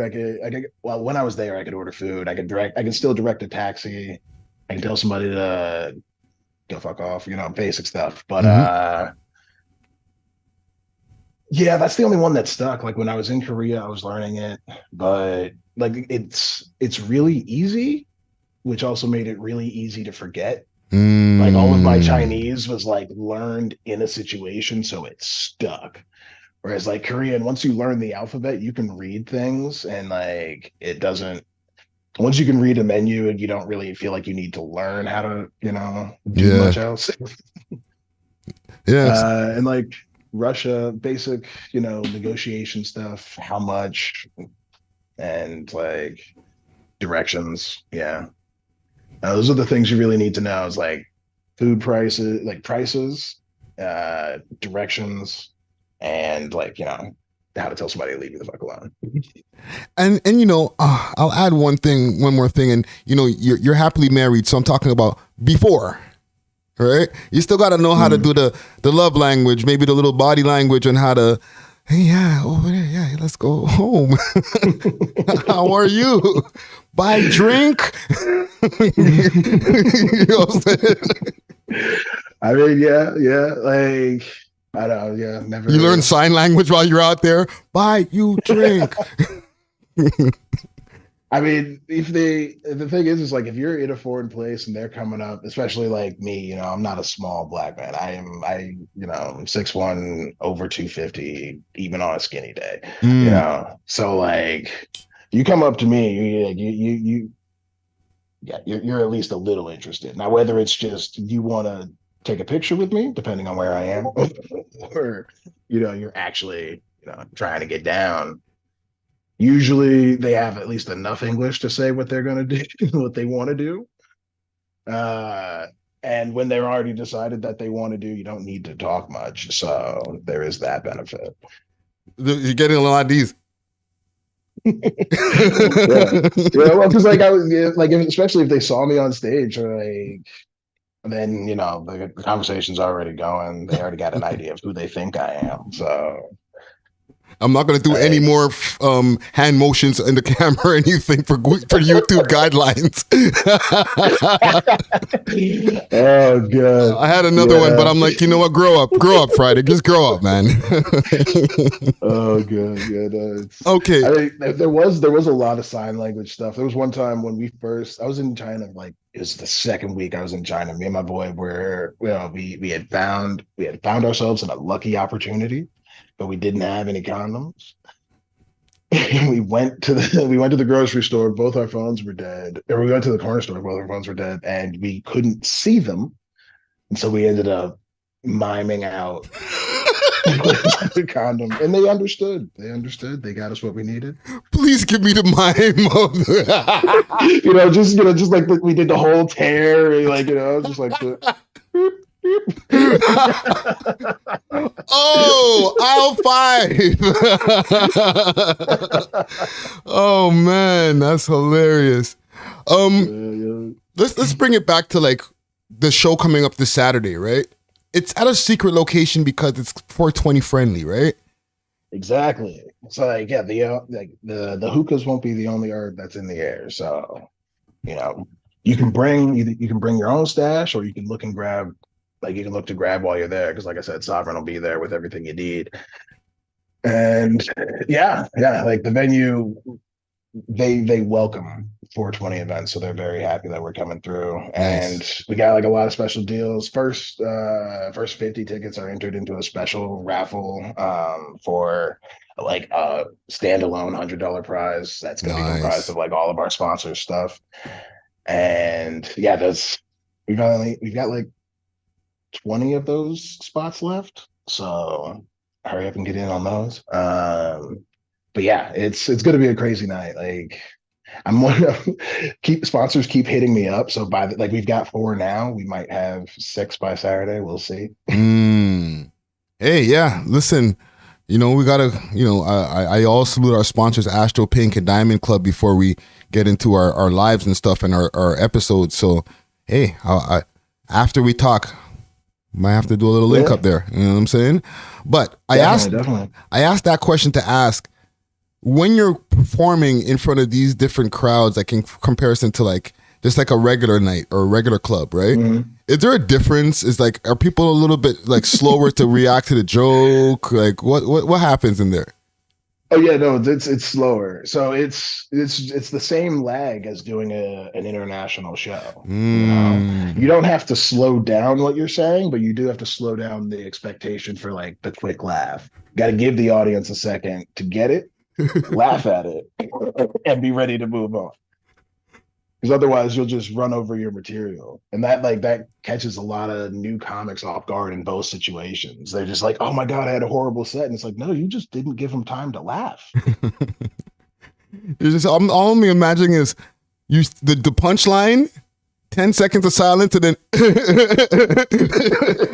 Well, when I was there, I could order food. I can still direct a taxi. I can tell somebody to go fuck off, basic stuff. But yeah, that's the only one that stuck. Like when I was in Korea, I was learning it, but like it's really easy, which also made it really easy to forget. Like all of my Chinese was like learned in a situation, so it stuck. Whereas like Korean, once you learn the alphabet, you can read things and like it doesn't, once you can read a menu and you don't really feel like you need to learn how to, do much else. Yeah. And like Russia, basic, negotiation stuff, how much, and like directions. Yeah. Those are the things you really need to know is like food prices, directions, and like, how to tell somebody to leave you the fuck alone. And I'll add one more thing, and you're happily married, so I'm talking about before, right? You still got to know how to do the love language, maybe the little body language, and how to, hey, yeah, over there, yeah, let's go home. How are you? Buy drink. You know what I'm saying? I mean, yeah, like I don't know, yeah, never. You learn sign language while you're out there. Buy you drink. I mean, the thing is like if you're in a foreign place and they're coming up, especially like me, I'm not a small black man. I'm 6'1", over 250, even on a skinny day. So like you come up to me, you're at least a little interested. Now, whether it's just you want to take a picture with me, depending on where I am, or you're actually trying to get down. Usually they have at least enough English to say what they're going to do, what they want to do. And when they're already decided that they want to do, you don't need to talk much. So there is that benefit. You're getting a lot of these. Yeah, well, because like I was like, especially if they saw me on stage, or like, then the conversation's already going. They already got an idea of who they think I am. So I'm not going to do any more hand motions in the camera or anything for YouTube guidelines. Oh, good. I had another one, but I'm like, you know what? Grow up, Friday. Just grow up, man. Oh, good. Okay. I mean, there was a lot of sign language stuff. There was one time when I was in China, like it was the second week I was in China. Me and my boy we had found ourselves in a lucky opportunity, but we didn't have any condoms. We went to the grocery store. Both our phones were dead. Or we went to the corner store. Both our phones were dead, and we couldn't see them. And so we ended up miming out the condom, and they understood. They got us what we needed. Please give me the mime of just like we did the whole tear, like just like the. Oh, aisle 5. Oh man, that's hilarious. Yeah. let's bring it back to like the show coming up this Saturday, right? It's at a secret location because it's 420 friendly, right? Exactly. So like, yeah, the hookahs won't be the only herb that's in the air. So, you know, you can bring your own stash, or you can look and grab, like you can look to grab while you're there. Because like I said, Sovereign will be there with everything you need. And yeah, like the venue, they welcome 420 events, so they're very happy that we're coming through. And we got like a lot of special deals. First 50 tickets are entered into a special raffle for like a standalone $100 prize that's going to be comprised of like all of our sponsors stuff. And yeah, we've got like 20 of those spots left, so hurry up and get in on those. But yeah, it's going to be a crazy night. Like I'm one of sponsors keep hitting me up. So like we've got 4 now. We might have 6 by Saturday. We'll see. Hey, yeah. Listen, we gotta. I all salute our sponsors, Astro Pink and Diamond Club, before we get into our lives and stuff and our episodes. So hey, after we talk, might have to do a little link up there. You know what I'm saying? But I asked that question to ask, when you're performing in front of these different crowds, like in comparison to like just like a regular night or a regular club, right? Mm-hmm. Is there a difference? Are people a little bit like slower to react to the joke? Like what happens in there? Oh yeah, no, it's slower. So it's the same lag as doing an international show. You don't have to slow down what you're saying, but you do have to slow down the expectation for like the quick laugh. Got to give the audience a second to get it, laugh at it, and be ready to move on. Because otherwise you'll just run over your material. And that catches a lot of new comics off guard in both situations. They're just like, oh my God, I had a horrible set. And it's like, no, you just didn't give them time to laugh. I'm only imagining is the punchline, 10 seconds of silence, and then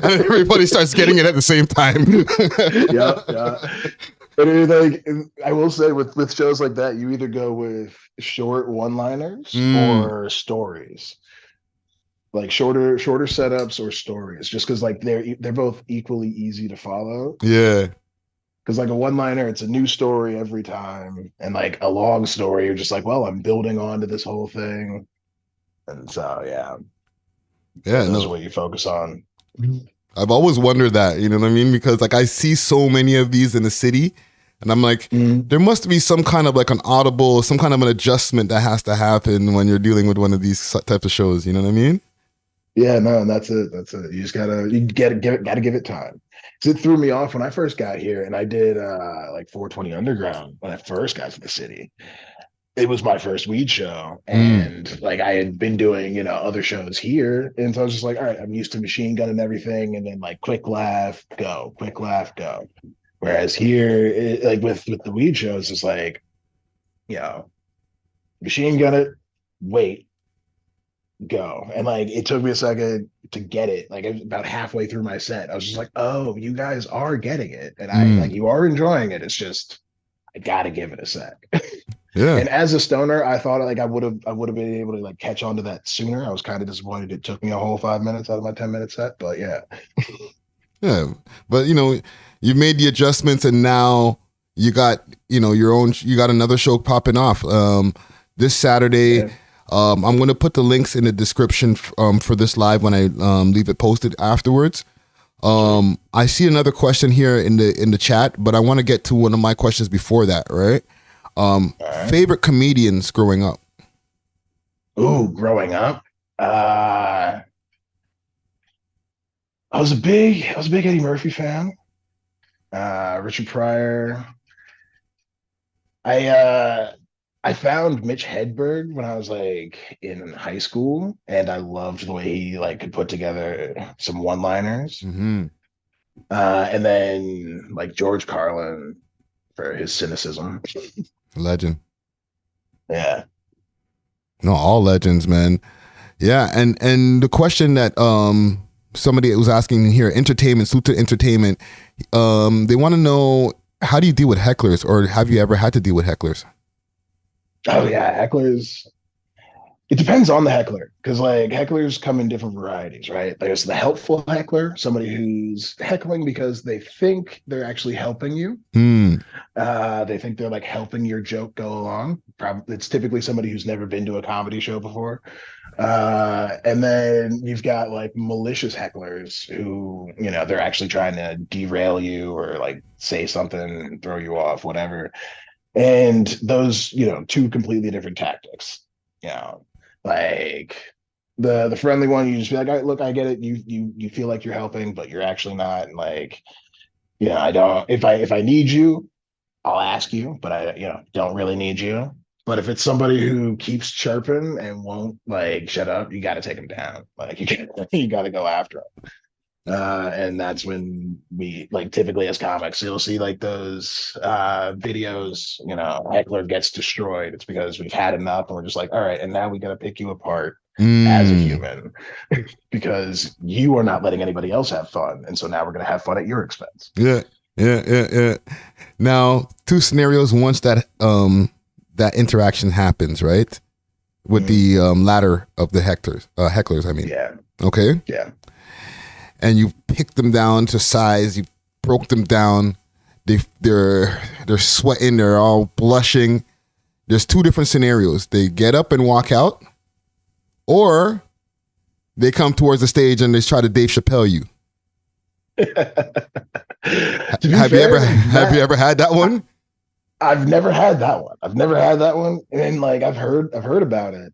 and everybody starts getting it at the same time. Yeah. And like I will say with shows like that, you either go with short one-liners or stories, like shorter setups or stories, just because like they're both equally easy to follow. Yeah, because like a one-liner, it's a new story every time, and like a long story, you're just like, well, I'm building on to this whole thing, and so yeah, that's what you focus on. I've always wondered that, you know what I mean? Because like I see so many of these in the city. And I'm like, there must be some kind of like an audible, some kind of an adjustment that has to happen when you're dealing with one of these types of shows. You know what I mean? Yeah, no, that's it. You just gotta give it time. Because it threw me off when I first got here, and I did like 420 Underground when I first got to the city. It was my first weed show, and like I had been doing other shows here, and so I was just like, all right, I'm used to machine gun and everything, and then like quick laugh, go, quick laugh, go. Whereas here, like with the weed shows, it's like, machine gun it, wait, go. And like, it took me a second to get it. Like about halfway through my set, I was just like, oh, you guys are getting it. And you are enjoying it. It's just, I got to give it a sec. Yeah. And as a stoner, I thought like I would have been able to like catch on to that sooner. I was kind of disappointed it took me a whole 5 minutes out of my 10-minute set, but yeah. Yeah. But you made the adjustments, and now you got, your own, you got another show popping off this Saturday. Yeah. I'm going to put the links in the description for this live when I leave it posted afterwards. I see another question here in the chat, but I want to get to one of my questions before that, right? Favorite comedians growing up? Ooh, growing up? I was a big Eddie Murphy fan. Richard Pryor. I found Mitch Hedberg when I was like in high school, and I loved the way he like could put together some one-liners. Mm-hmm. And then like George Carlin for his cynicism. Legend. Yeah. No, all legends, man. Yeah, and the question that somebody was asking here, entertainment, Suta Entertainment, they want to know, how do you deal with hecklers, or have you ever had to deal with hecklers? Oh yeah, hecklers. It depends on the heckler, because like hecklers come in different varieties, right? There's the helpful heckler, somebody who's heckling because they think they're actually helping you. Hmm. They think they're like helping your joke go along. Probably it's typically somebody who's never been to a comedy show before. And then you've got like malicious hecklers who, they're actually trying to derail you or like say something, throw you off, whatever. And those, two completely different tactics. You know, like the friendly one, you just be like, look, I get it. You feel like you're helping, but you're actually not. And like, I don't. If I need you, I'll ask you, but I, don't really need you. But if it's somebody who keeps chirping and won't like shut up, you got to take them down. Like you got to go after them. And that's when we like typically as comics, you'll see like those videos, heckler gets destroyed. It's because we've had enough and we're just like, all right, and now we got to pick you apart as a human because you are not letting anybody else have fun. And so now we're going to have fun at your expense. Yeah. Now, two scenarios. Once that that interaction happens, right, with the ladder of the hecklers. I mean, Yeah. Okay. Yeah. And you picked them down to size. You broke them down. They're sweating. They're all blushing. There's two different scenarios. They get up and walk out, or they come towards the stage and they try to Dave Chappelle you. Have you ever had that one? I've never had that one. And like I've heard about it.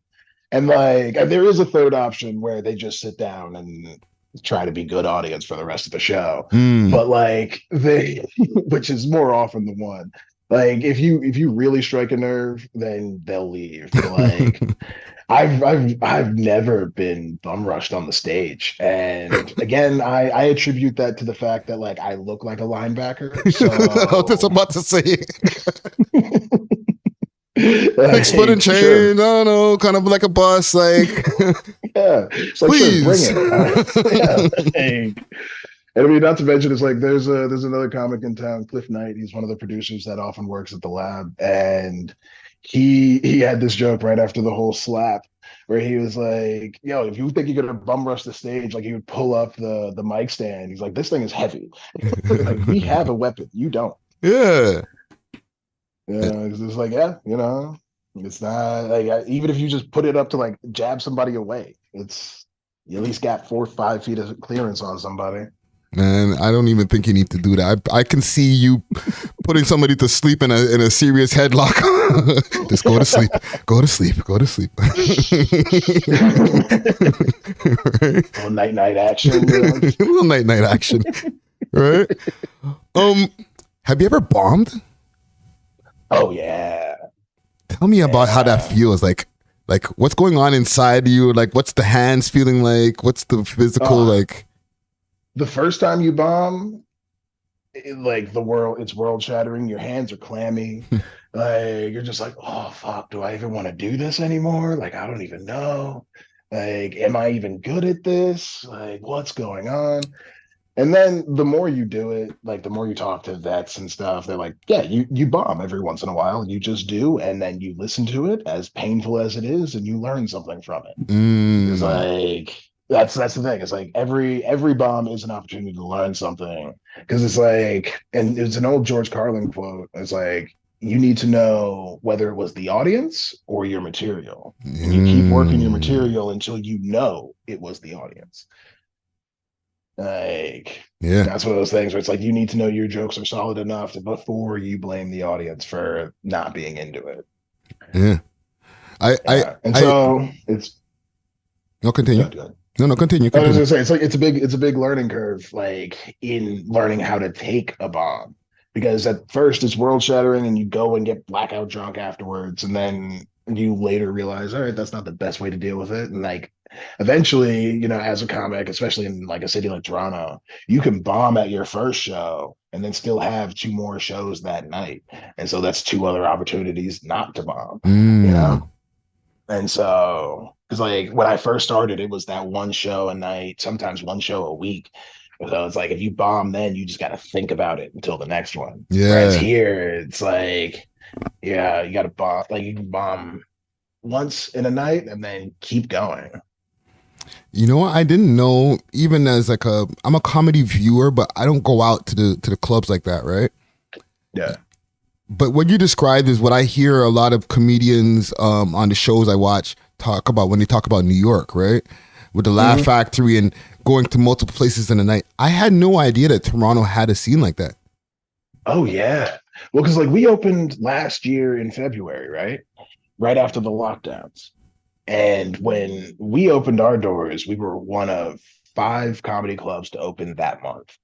And like there is a third option where they just sit down and try to be good audience for the rest of the show. But like which is more often than one. Like if you really strike a nerve, then they'll leave. But like I've never been bum rushed on the stage. And again, I attribute that to the fact that like I look like a linebacker. So I was just about to say like, 6 foot and chain. sure. No, kind of like a bus. Like, Yeah. It's like, please. sure, bring it. Yeah. And I mean, not to mention, it's like there's another comic in town, Cliff Knight. He's one of the producers that often works at the lab, and he had this joke right after the whole slap, where he was like, "Yo, if you think you're gonna bum rush the stage, like he would pull up the mic stand. He's like, this thing is heavy. Like we have a weapon, you don't. Yeah. It's just like, yeah, it's not like even if you just put it up to like jab somebody away, it's you at least got 4 or 5 feet of clearance on somebody." Man, I don't even think you need to do that. I can see you putting somebody to sleep in a serious headlock. Just go to sleep. Go to sleep. Go to sleep. Right? Little night action. Little night action. Right? Have you ever bombed? Oh yeah. Tell me about how that feels. Like what's going on inside you? Like what's the hands feeling like? What's the physical like? The first time you bomb, like it's world shattering. Your hands are clammy. Like you're just like, oh fuck, do I even want to do this anymore? Like I don't even know. Like, am I even good at this? Like, what's going on? And then the more you do it, like the more you talk to vets and stuff, they're like, yeah, you bomb every once in a while. You just do, and then you listen to it, as painful as it is, and you learn something from it. It's like that's the thing. It's like every bomb is an opportunity to learn something. Because it's like, and it's an old George Carlin quote. It's like, you need to know whether it was the audience or your material. And you keep working your material until you know it was the audience. Like, yeah, that's one of those things where it's like you need to know your jokes are solid enough before you blame the audience for not being into it. Yeah. So it's no continue. Good. No, continue. I was gonna say it's a big learning curve, like in learning how to take a bomb, because at first it's world shattering and you go and get blackout drunk afterwards, and then you later realize, all right, that's not the best way to deal with it. And like eventually, as a comic, especially in like a city like Toronto, you can bomb at your first show and then still have 2 more shows that night. And so that's 2 other opportunities not to bomb, And so, because like when I first started, it was that 1 show a night, sometimes 1 show a week. So it's like if you bomb, then you just got to think about it until the next one. Yeah. Whereas here, it's like, yeah, you got to bomb. Like you can bomb once in a night and then keep going. You know what? I didn't know, even as like I'm a comedy viewer, but I don't go out to the clubs like that, right? Yeah. But what you described is what I hear a lot of comedians on the shows I watch talk about when they talk about New York, right? With the Laugh Factory and going to multiple places in the night. I had no idea that Toronto had a scene like that. Oh yeah. Well, because like we opened last year in February, right? Right after the lockdowns. And when we opened our doors, we were one of 5 comedy clubs to open that month.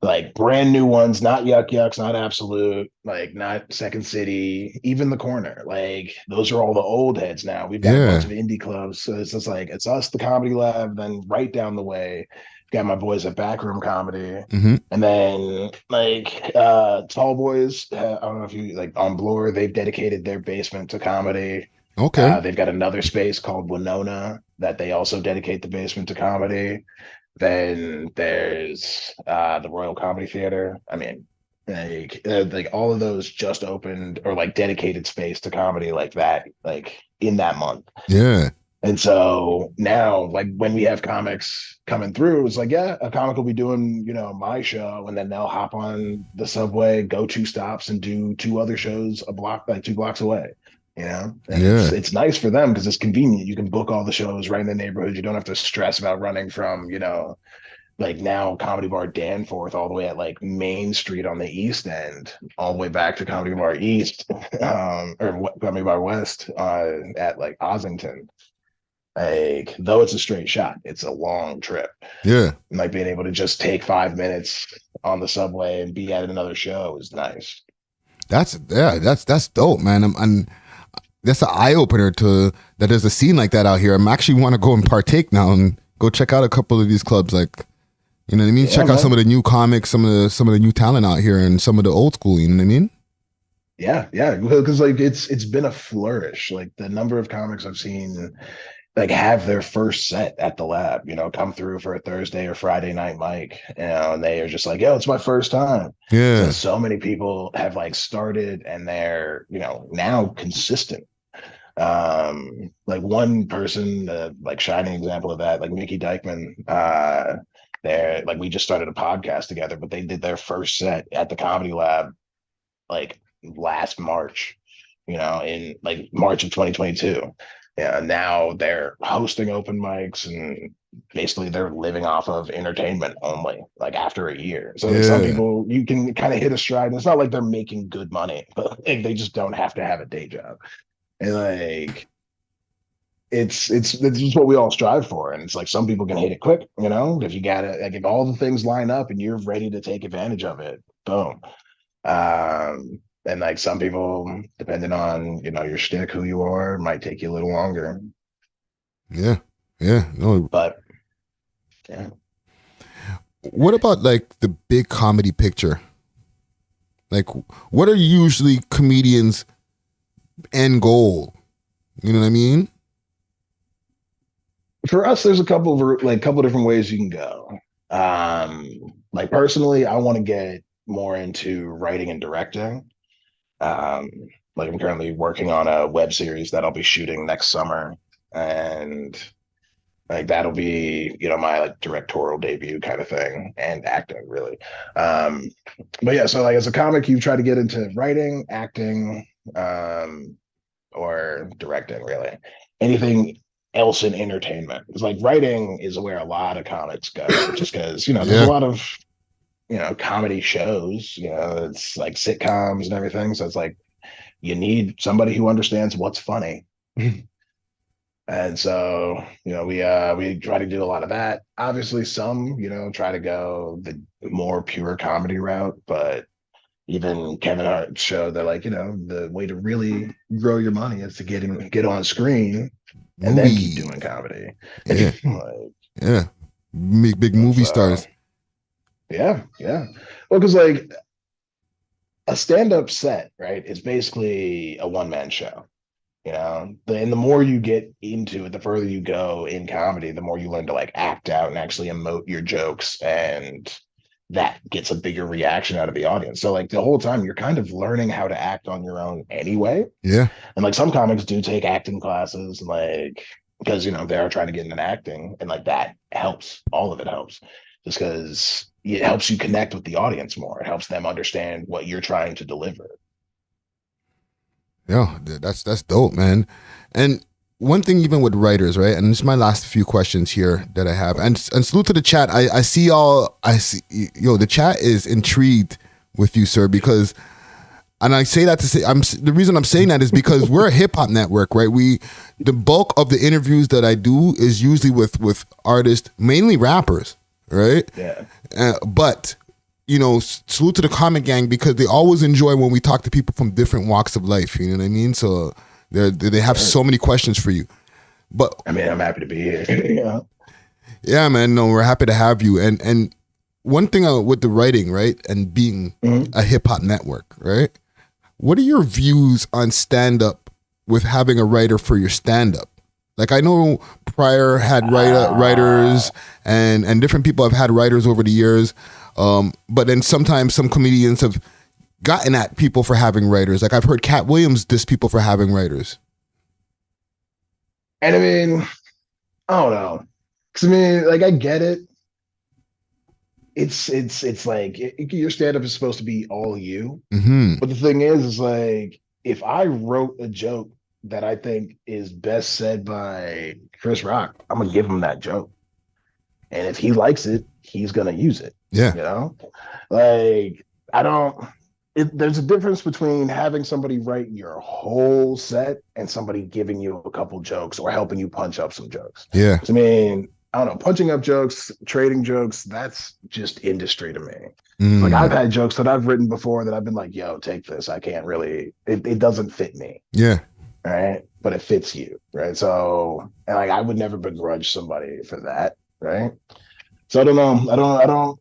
Like brand new ones, not Yuck Yucks, not Absolute, like not Second City, even the Corner. Like those are all the old heads now. We've got a bunch Yeah. of indie clubs. So it's just like it's us, the Comedy Lab, then right down the way, got my boys at Backroom Comedy. Mm-hmm. And then like Tall Boys, I don't know if you like on Bloor, they've dedicated their basement to comedy. Okay. They've got another space called Winona that they also dedicate the basement to comedy. Then there's the Royal Comedy Theater. I mean, like all of those just opened or like dedicated space to comedy like that, like in that month. Yeah. And so now, like when we have comics coming through, it's like, yeah, a comic will be doing, my show, and then they'll hop on the subway, go 2 stops, and do 2 other shows a block, like 2 blocks away. And Yeah. it's nice for them because it's convenient. You can book all the shows right in the neighborhood. You don't have to stress about running from, like now Comedy Bar Danforth all the way at like Main Street on the East End, all the way back to Comedy Bar East, or Comedy Bar West at like Ossington. Like, though it's a straight shot, it's a long trip. Yeah. And like being able to just take 5 minutes on the subway and be at another show is nice. That's dope, man. And that's an eye opener to that there's a scene like that out here. I'm actually want to go and partake now and go check out a couple of these clubs. Like, you know what I mean? Yeah, Check man. out some of the new comics, some of the new talent out here, and some of the old school. You know what I mean? Yeah, because like it's been a flourish. Like the number of comics I've seen like have their first set at the lab, come through for a Thursday or Friday night mic, and they are just like, yo, it's my first time. Yeah. So many people have like started and they're, now consistent. Like one person, like shining example of that, like Mickey Dykeman, they're like, we just started a podcast together, but they did their first set at the Comedy Lab like last March, in like March of 2022. Yeah, now they're hosting open mics and basically they're living off of entertainment only, like after a year. So like, some people you can kind of hit a stride. And it's not like they're making good money, but like, they just don't have to have a day job. And like it's just what we all strive for. And it's like some people can hit it quick, if you got it, like if all the things line up and you're ready to take advantage of it, boom. And like some people, depending on your shtick, who you are, might take you a little longer. Yeah. No. But yeah. What about like the big comedy picture? Like, what are usually comedians' end goal? You know what I mean? For us, there's a couple different ways you can go. Like personally, I want to get more into writing and directing. Like I'm currently working on a web series that I'll be shooting next summer, and like that'll be my like directorial debut kind of thing, and acting really. But yeah, so like as a comic, you try to get into writing, acting, or directing, really anything else in entertainment. It's like writing is where a lot of comics go, just because there's a lot of comedy shows, it's like sitcoms and everything. So it's like you need somebody who understands what's funny. And so, we try to do a lot of that. Obviously, some, try to go the more pure comedy route, but even Kevin Hart's show, they're like, the way to really grow your money is to get on screen and then keep doing comedy. Yeah. Like, Yeah. Big movie stars. Yeah. Well, because like a stand-up set, right, is basically a one-man show. And the more you get into it, the further you go in comedy, the more you learn to like act out and actually emote your jokes and that gets a bigger reaction out of the audience. So like the whole time you're kind of learning how to act on your own anyway. Yeah. And like some comics do take acting classes, like because they are trying to get into acting, and like that helps. All of it helps, just because it helps you connect with the audience more. It helps them understand what you're trying to deliver. Yeah, that's dope, man. And one thing, even with writers, right? And this is my last few questions here that I have. And salute to the chat. I see the chat is intrigued with you, sir, because, and I say that to say, the reason I'm saying that is because we're a hip hop network, right? The bulk of the interviews that I do is usually with artists, mainly rappers, right? Yeah. But salute to the comment gang, because they always enjoy when we talk to people from different walks of life. You know what I mean? So they have so many questions for you. But I mean, I'm happy to be here. Yeah, man. No, we're happy to have you. And one thing with the writing, right, and being a hip hop network, right? What are your views on stand up with having a writer for your stand up? Like, I know Pryor had writers, and different people have had writers over the years. But then sometimes some comedians have gotten at people for having writers. Like, I've heard Cat Williams diss people for having writers. And I mean, I don't know. Because I mean, like, I get it. It's like your stand-up is supposed to be all you. Mm-hmm. But the thing is like, if I wrote a joke that I think is best said by Chris Rock, I'm gonna give him that joke. And if he likes it, he's gonna use it. Yeah. Like, there's a difference between having somebody write your whole set and somebody giving you a couple jokes or helping you punch up some jokes. Yeah. I mean, I don't know, punching up jokes, trading jokes, that's just industry to me. Like, I've had jokes that I've written before that I've been like, yo, take this. I can't really, it doesn't fit me. Yeah. Right. But it fits you. Right. So, and like, I would never begrudge somebody for that. Right. So I don't know.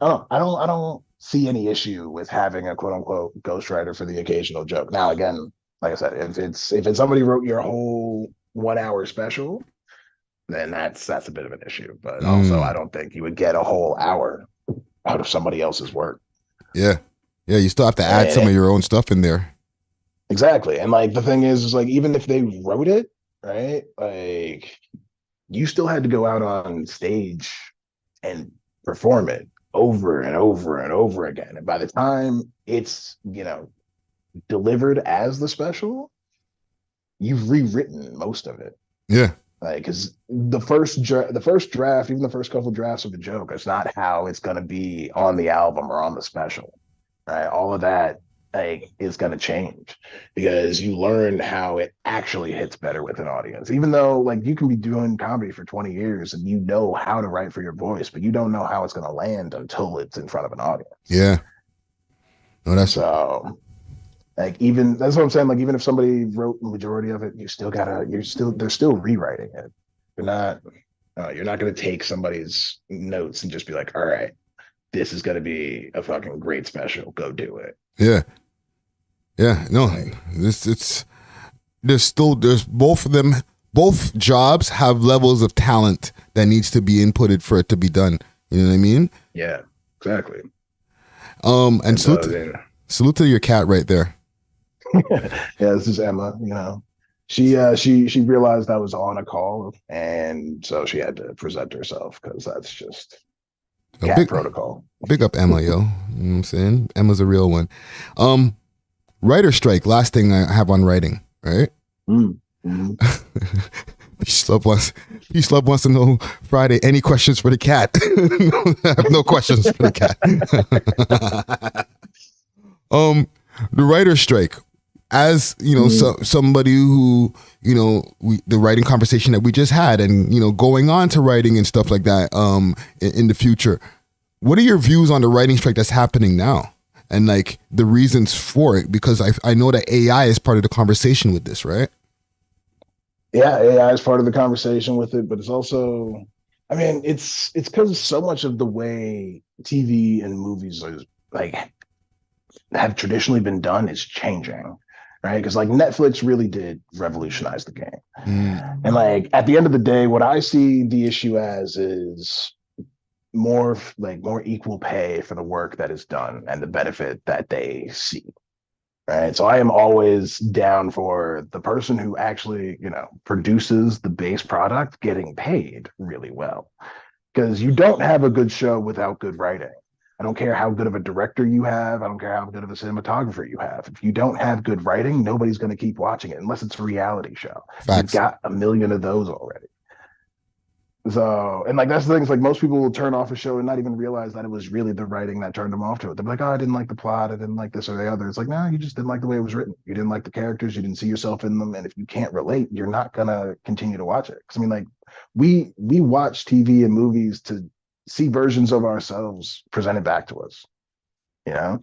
I don't see any issue with having a quote unquote ghostwriter for the occasional joke. Now, again, like I said, if it's somebody wrote your whole 1 hour special, then that's a bit of an issue. But also, I don't think you would get a whole hour out of somebody else's work. Yeah. Yeah. You still have to add some of your own stuff in there. Exactly. And like, the thing is like, even if they wrote it, right, like, you still had to go out on stage and perform it over and over and over again. And by the time it's, delivered as the special, you've rewritten most of it. Yeah. Like, because the first draft, even the first couple drafts of a joke, it's not how it's going to be on the album or on the special, right? All of that, like, is going to change because you learn how it actually hits better with an audience. Even though, like, you can be doing comedy for 20 years and you know how to write for your voice, but you don't know how it's going to land until it's in front of an audience. Yeah. No, that's so. Like, even that's what I'm saying. Like, even if somebody wrote the majority of it, they're still rewriting it. You're not going to take somebody's notes and just be like, all right, this is going to be a fucking great special. Go do it. Yeah. Yeah. No, there's both of them. Both jobs have levels of talent that needs to be inputted for it to be done. You know what I mean? Yeah, exactly. And salute to your cat right there. Yeah, this is Emma. She realized I was on a call, and so she had to present herself because that's just cat protocol. Big up Emma, yo. You know what I'm saying? Emma's a real one. Writer strike. Last thing I have on writing, right? Mm-hmm. Peace Love wants to know, Friday, any questions for the cat? I have no questions for the cat. The writer strike. As somebody who the writing conversation that we just had, and going on to writing and stuff like that in the future, what are your views on the writing strike that's happening now, and like the reasons for it? Because I know that AI is part of the conversation with this, right? Yeah, AI is part of the conversation with it, but it's also, I mean, it's because so much of the way TV and movies are like have traditionally been done is changing. Right. Because like Netflix really did revolutionize the game. And like at the end of the day, what I see the issue as is more equal pay for the work that is done and the benefit that they see. Right. So I am always down for the person who actually, produces the base product getting paid really well. Because you don't have a good show without good writing. I don't care how good of a director you have. I don't care how good of a cinematographer you have. If you don't have good writing, nobody's going to keep watching it unless it's a reality show. You've Facts. got a million of those already. So, and like that's the thing, is like most people will turn off a show and not even realize that it was really the writing that turned them off to it. They're like, oh, I didn't like the plot, I didn't like this or the other. It's like, no, you just didn't like the way it was written. You didn't like the characters, you didn't see yourself in them. And if you can't relate, you're not gonna continue to watch it. Because I mean, like we watch TV and movies to see versions of ourselves presented back to us, you know?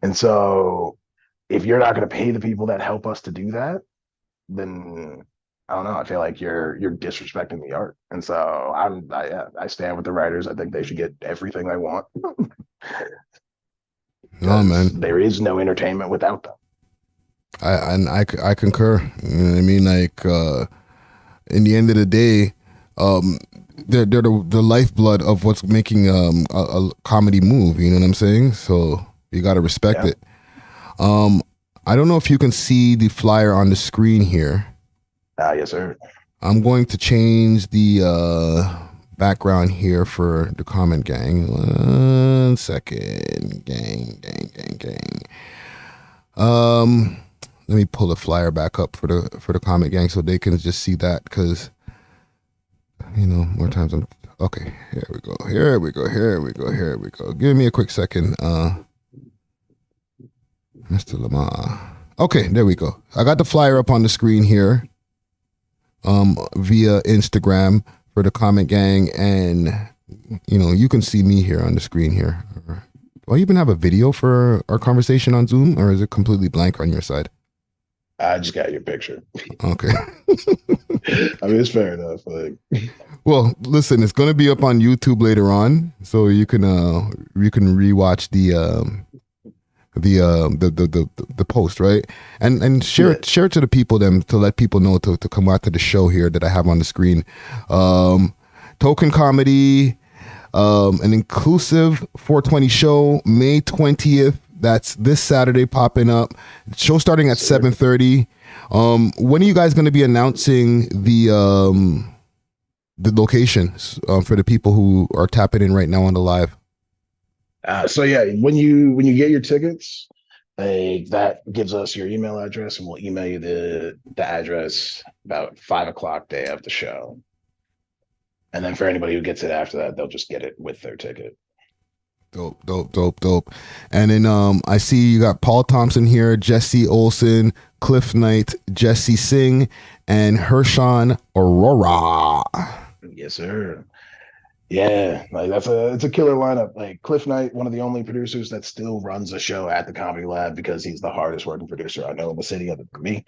And so if you're not gonna pay the people that help us to do that, then I don't know. I feel like you're disrespecting the art, and so I stand with the writers. I think they should get everything they want No, because man. there is no entertainment without them. I concur. You know what I mean? Like, in the end of the day, they're the lifeblood of what's making a comedy move. You know what I'm saying? So you got to respect Yeah. it. I don't know if you can see the flyer on the screen here. Yes, sir. I'm going to change the background here for the comment gang. 1 second. Gang. Let me pull the flyer back up for the comment gang so they can just see that, because more times I'm okay. Here we go. Give me a quick second, Mr. Lamar. Okay, there we go. I got the flyer up on the screen here, via Instagram for the comment gang, and you can see me here on the screen here. Do I even have a video for our conversation on Zoom, or is it completely blank on your side? I just got your picture. Okay. I mean, it's fair enough. Like, Well, listen, it's going to be up on YouTube later on, so you can rewatch the post, right? And share it to the people, them, to let people know to come out to the show here that I have on the screen. Token Comedy, an inclusive 420 show, May 20th. That's this Saturday, popping up. Show starting at 7:30. When are you guys going to be announcing the locations for the people who are tapping in right now on the live? so yeah, when you get your tickets, that gives us your email address, and we'll email you the address about 5 o'clock day of the show. And then for anybody who gets it after that, they'll just get it with their ticket. Dope. And then I see you got Paul Thompson here, Jesse Olsen, Cliff Knight, Jesse Singh, and Hershon Aurora. Yes, sir. Yeah, like it's a killer lineup. Like Cliff Knight, one of the only producers that still runs a show at the Comedy Lab because he's the hardest working producer I know in the city, other than me.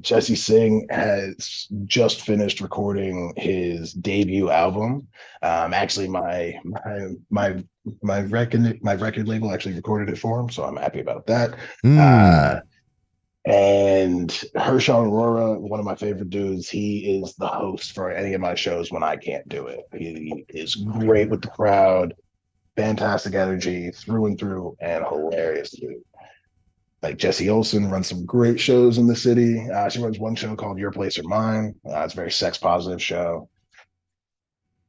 Jesse Singh has just finished recording his debut album. Actually, my record label actually recorded it for him, so I'm happy about that. And Hershon Aurora, one of my favorite dudes, he is the host for any of my shows when I can't do it. He is great with the crowd, fantastic energy through and through, and hilarious dude. Like Jesse Olsen runs some great shows in the city. She runs one show called Your Place or Mine. It's a very sex positive show.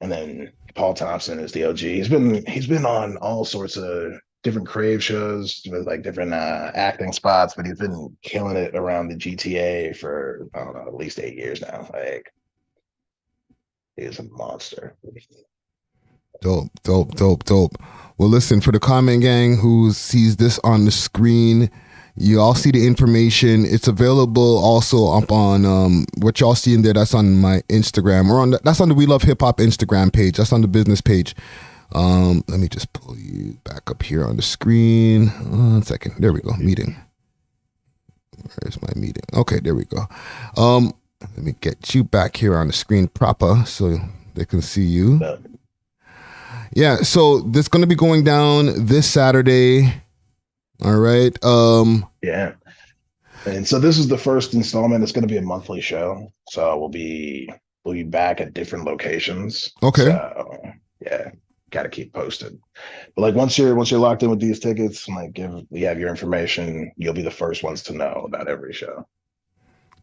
And then Paul Thompson is the OG. He's been on all sorts of different Crave shows with like different acting spots, but he's been killing it around the GTA for, I don't know, at least 8 years now. Like, he's a monster. Dope. Well, listen, for the comment gang who sees this on the screen, you all see the information. It's available also up on what y'all see in there. That's on my Instagram, or that's on the We Love Hip Hop Instagram page. That's on the business page. Let me just pull you back up here on the screen. 1 second. There we go. Meeting. Where's my meeting? Okay, there we go. Let me get you back here on the screen proper so they can see you. Yeah, so this is going to be going down this Saturday. All right. Yeah. And so this is the first installment. It's going to be a monthly show. So we'll be back at different locations. Okay. So yeah, got to keep posted. But like once you're locked in with these tickets, like if we have your information, you'll be the first ones to know about every show.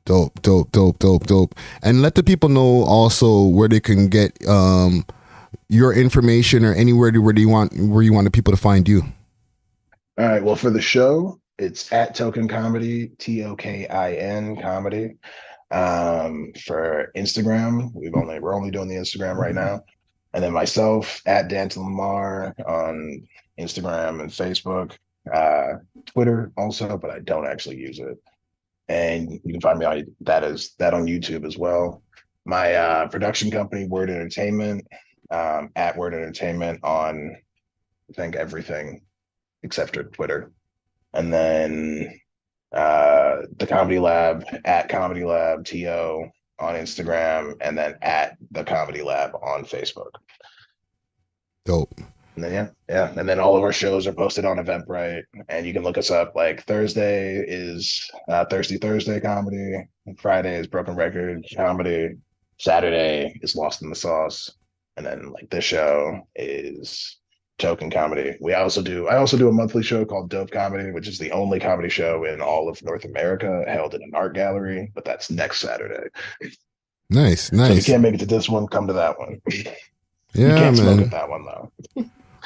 Dope, dope, dope, dope, dope. And let the people know also where they can get your information or anywhere where you want the people to find you. All right. Well, for the show, it's at Token Comedy, TOKIN Comedy. For Instagram, we're only doing the Instagram right now. And then myself at Danton Lamar on Instagram and Facebook, Twitter also, but I don't actually use it. And you can find me on that on YouTube as well. My production company, Word Entertainment, at Word Entertainment on I think everything except for Twitter. And then the Comedy Lab at Comedy Lab TO on Instagram, and then at the Comedy Lab on Facebook. Dope. And then yeah. And then all of our shows are posted on Eventbrite, and you can look us up. Like Thursday is Thirsty Thursday comedy, Friday is Broken Record comedy, Saturday is Lost in the Sauce, and then like this show is Token Comedy. I also do a monthly show called Dope Comedy, which is the only comedy show in all of North America held in an art gallery, but that's next Saturday. Nice. So if you can't make it to this one, come to that one. Yeah, you can't man. smoke at that one though.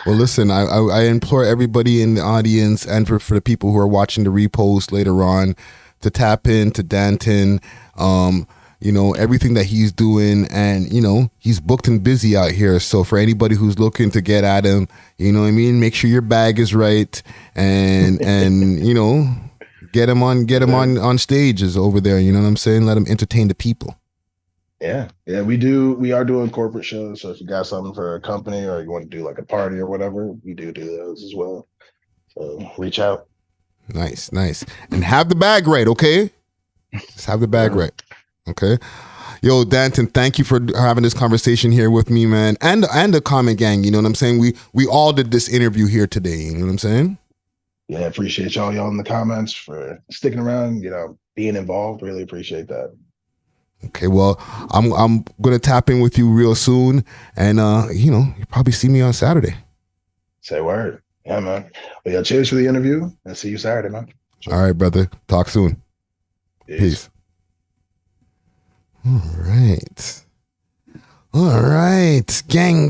Well, listen, I implore everybody in the audience and for the people who are watching the repost later on to tap into Danton, everything that he's doing, and, he's booked and busy out here. So for anybody who's looking to get at him, you know what I mean? Make sure your bag is right and get him on stages over there. You know what I'm saying? Let him entertain the people. Yeah. We are doing corporate shows. So if you got something for a company or you want to do like a party or whatever, we do those as well. So reach out. Nice. And have the bag right, okay? Just have the bag right. Okay. Yo, Danton, thank you for having this conversation here with me, man. And the comment gang, you know what I'm saying? We all did this interview here today, you know what I'm saying? Yeah, appreciate y'all in the comments for sticking around, being involved. Really appreciate that. Okay, well, I'm gonna tap in with you real soon, and you probably see me on Saturday. Say word. Yeah, man. Well, cheers for the interview, and see you Saturday, man. All right, brother. Talk soon. Peace. All right, gang.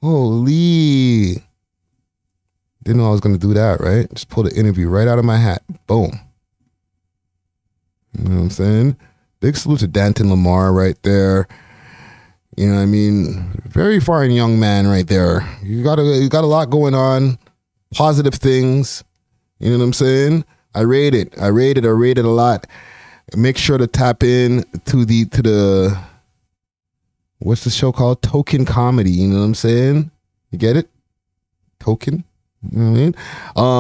Holy. Didn't know I was gonna do that, right? Just pull the interview right out of my hat. Boom. You know what I'm saying? Big salute to Danton Lamar right there. You know what I mean? Very fine young man right there. You got a lot going on. Positive things. You know what I'm saying? I rate it a lot. Make sure to tap in to the what's the show called? Token Comedy. You know what I'm saying? You get it? Token? You know what I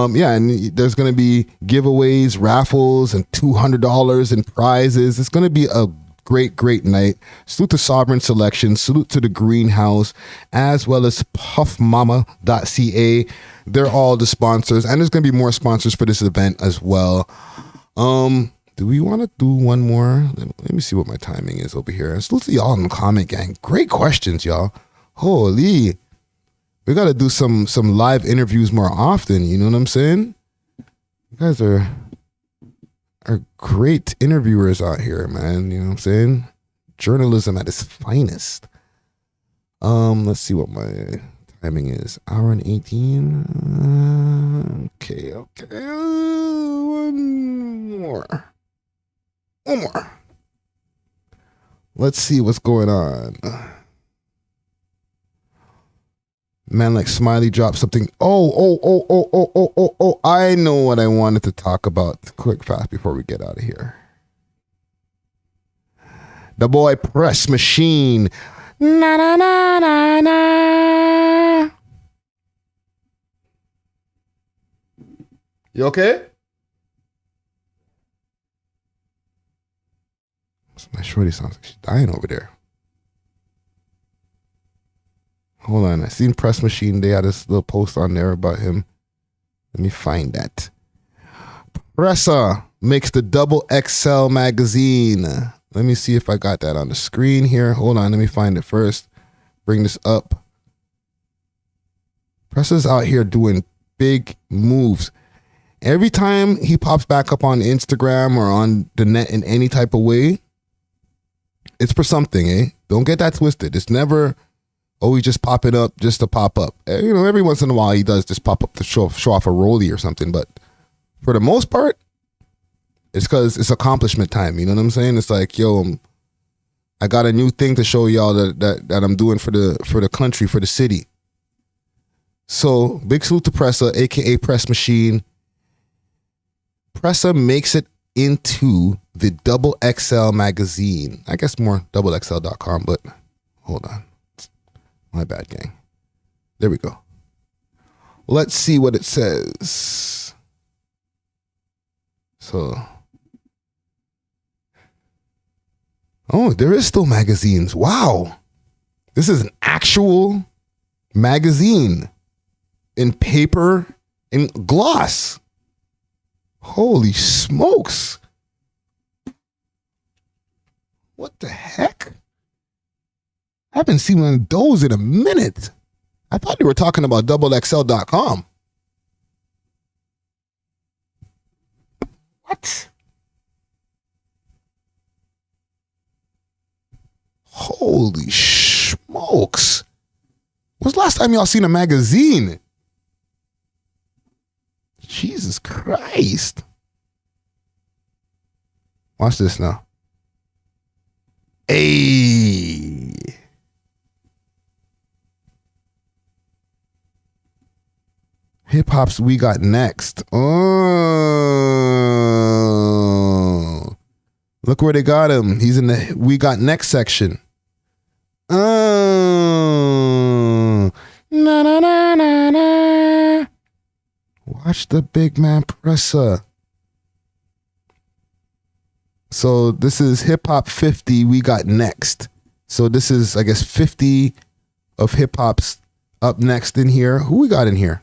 mean? Yeah, and there's going to be giveaways, raffles, and $200 in prizes. It's going to be a great night. Salute to Sovereign Selection. Salute to the Greenhouse, as well as puffmama.ca. They're all the sponsors, and there's going to be more sponsors for this event as well. Do we want to do one more? Let me see what my timing is over here. Salute to y'all in the comment gang. Great questions, y'all. Holy. We got to do some live interviews more often. You know what I'm saying? You guys are great interviewers out here, man. You know what I'm saying? Journalism at its finest. Let's see what my timing is. Hour and 18. Okay. One more. Let's see what's going on. Man, like Smiley dropped something. Oh. I know what I wanted to talk about quick, fast before we get out of here. The boy Press Machine. Na. You okay? My shorty sounds like she's dying over there. Hold on, I seen Press Machine. They had this little post on there about him. Let me find that. Pressa makes the XXL magazine. Let me see if I got that on the screen here. Hold on, let me find it first. bring this up. Pressa's out here doing big moves. Every time he pops back up on Instagram or on the net in any type of way, it's for something, eh? Don't get that twisted. It's never always just popping up just to pop up. You know, every once in a while he does just pop up to show off a rollie or something. But for the most part, it's because it's accomplishment time. You know what I'm saying? It's like, yo, I got a new thing to show y'all that I'm doing for the country, for the city. So big salute to Pressa, aka Press Machine. Pressa makes it into the XXL magazine. I guess more XXL.com, but hold on. My bad, gang. There we go. Let's see what it says. So, oh, there is still magazines. Wow. This is an actual magazine in paper and gloss. Holy smokes. What the heck? I haven't seen one of those in a minute. I thought you were talking about XXL.com. What? Holy smokes. When's the last time y'all seen a magazine? Jesus Christ. Watch this now. Hey. Hip Hop's We Got Next. Oh. Look where they got him. He's in the We Got Next section. Oh. Na na na na na. Watch the big man Pressa. So this is Hip Hop 50 We Got Next. So this is, I guess, 50 of hip hop's up next in here. Who we got in here?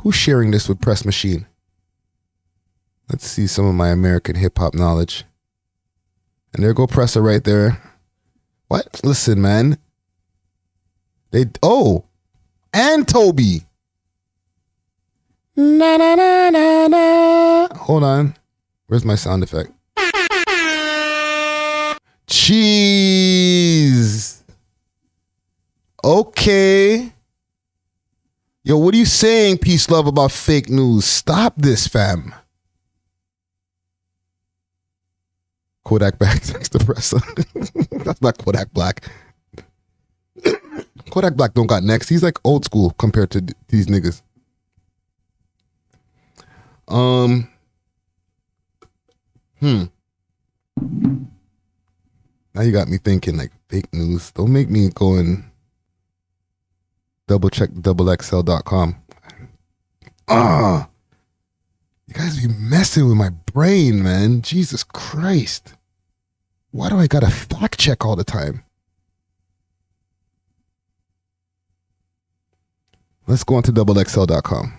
Who's sharing this with Press Machine? Let's see some of my American hip hop knowledge. And there go Pressa right there. What? Listen, man. And Toby. Na na na na na. Hold on. Where's my sound effect? Cheese. Okay. Yo, what are you saying, Peace Love, about fake news? Stop this, fam. Kodak Black thanks to Pressa. That's not Kodak Black. Kodak Black don't got next. He's like old school compared to these niggas. Now you got me thinking like fake news. Don't make me go and double check XXL.com. You guys be messing with my brain, man. Jesus Christ. Why do I gotta fact check all the time? Let's go on to XXL.com.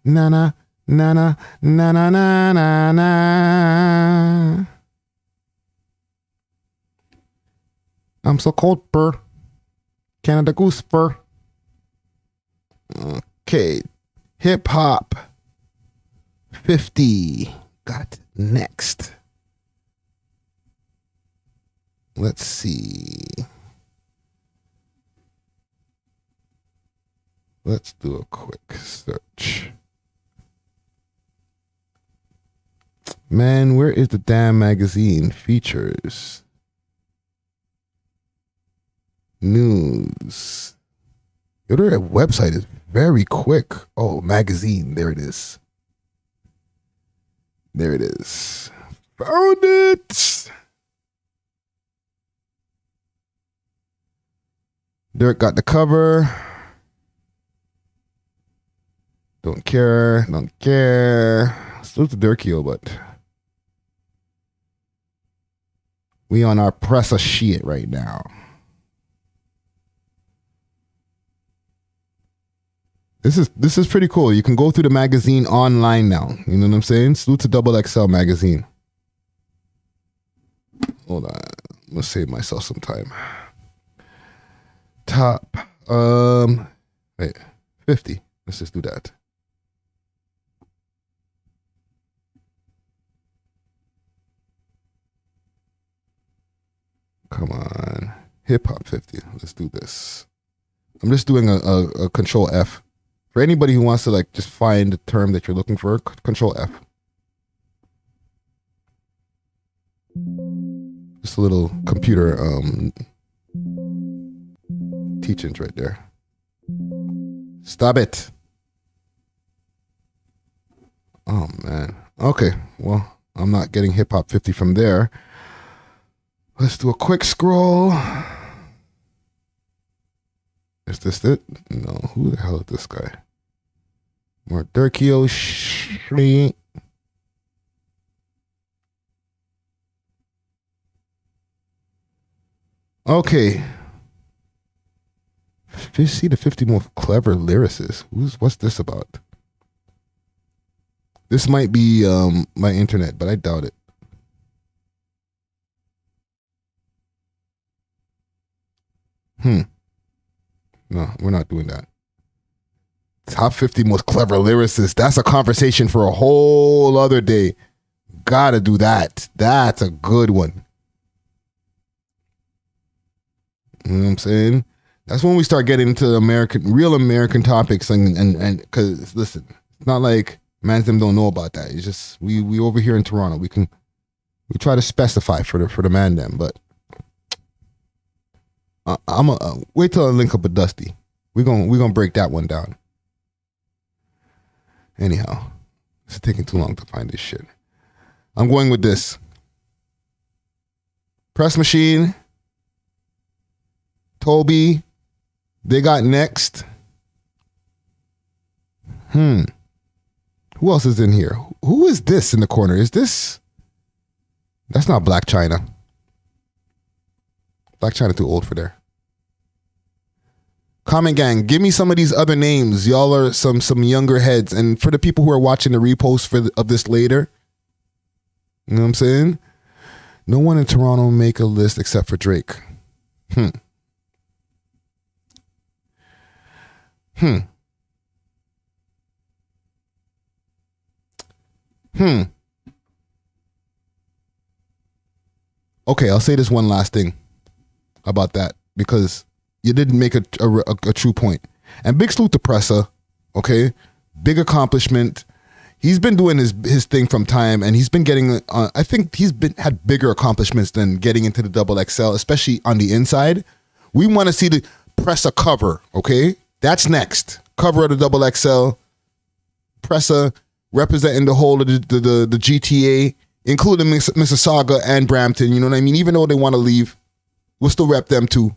Na na na na na na na na na. I'm so cold, fur. Canada Goose fur. Okay. Hip hop 50 got next. Let's see. Let's do a quick search. Man, where is the damn magazine? Features. News. Yo, their website is very quick. Oh, magazine. There it is. There it is. Found it. Dirk got the cover. Don't care. Don't care. Still to Dirkio, but we on our Pressa shit right now. This is pretty cool. You can go through the magazine online now. You know what I'm saying? Salute to XXL magazine. Hold on. I'm gonna save myself some time. top, wait, 50. Let's just do that. Come on. Hip hop 50. Let's do this. I'm just doing a control F. For anybody who wants to like just find the term that you're looking for, control F. Just a little computer teachings right there. Stop it. Oh man. Okay. Well, I'm not getting hip hop 50 from there. Let's do a quick scroll. Is this it? No. Who the hell is this guy? More Durkio Shri. Okay. See the 50 more clever lyricists. What's this about? This might be my internet, but I doubt it. No, we're not doing that. Top 50 most clever lyricists. That's a conversation for a whole other day. Gotta do that. That's a good one. You know what I'm saying? That's when we start getting into real American topics, and because listen, it's not like mans them don't know about that. It's just we over here in Toronto, we try to specify for the man them, but I'm wait till I link up with Dusty. We're gonna break that one down. Anyhow, it's taking too long to find this shit. I'm going with this. Press Machine, Toby, they got next. Who else is in here? Who is this in the corner? Is this? That's not Black China. Black China too old for there. Comment gang, give me some of these other names. Y'all are some younger heads. And for the people who are watching the repost of this later, you know what I'm saying? No one in Toronto make a list except for Drake. Okay, I'll say this one last thing about that because you didn't make a true point. And big salute to Pressa, okay? Big accomplishment. He's been doing his thing from time, and he's been getting, I think he's had bigger accomplishments than getting into the XXL, especially on the inside. We want to see the Pressa cover, okay? That's next. Cover of the XXL. Pressa representing the whole of the GTA, including Mississauga and Brampton, you know what I mean? Even though they want to leave, we'll still rep them too.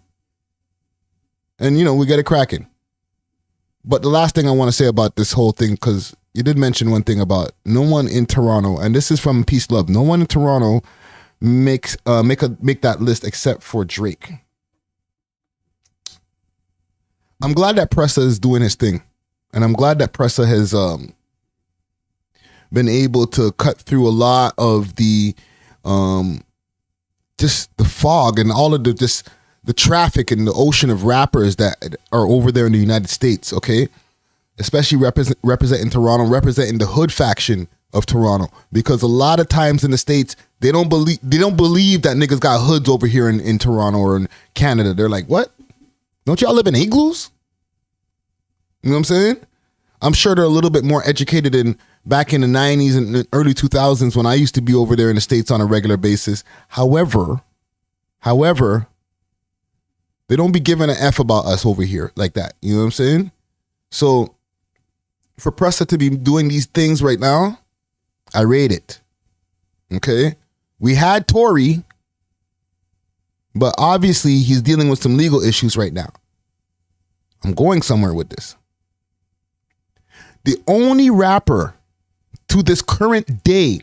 And, you know, we get it cracking. But the last thing I want to say about this whole thing, because you did mention one thing about no one in Toronto, and this is from Peace Love, no one in Toronto make that list except for Drake. I'm glad that Pressa is doing his thing. And I'm glad that Pressa has been able to cut through a lot of the just the fog and all of the traffic and the ocean of rappers that are over there in the United States, okay? Especially representing Toronto, representing the hood faction of Toronto. Because a lot of times in the States, they don't believe that niggas got hoods over here in Toronto or in Canada. They're like, what? Don't y'all live in igloos? You know what I'm saying? I'm sure they're a little bit more educated than back in the 90s and the early 2000s when I used to be over there in the States on a regular basis. However, they don't be giving an F about us over here like that. You know what I'm saying? So for Pressa to be doing these things right now, I rate it. Okay? We had Tory, but obviously he's dealing with some legal issues right now. I'm going somewhere with this. The only rapper to this current day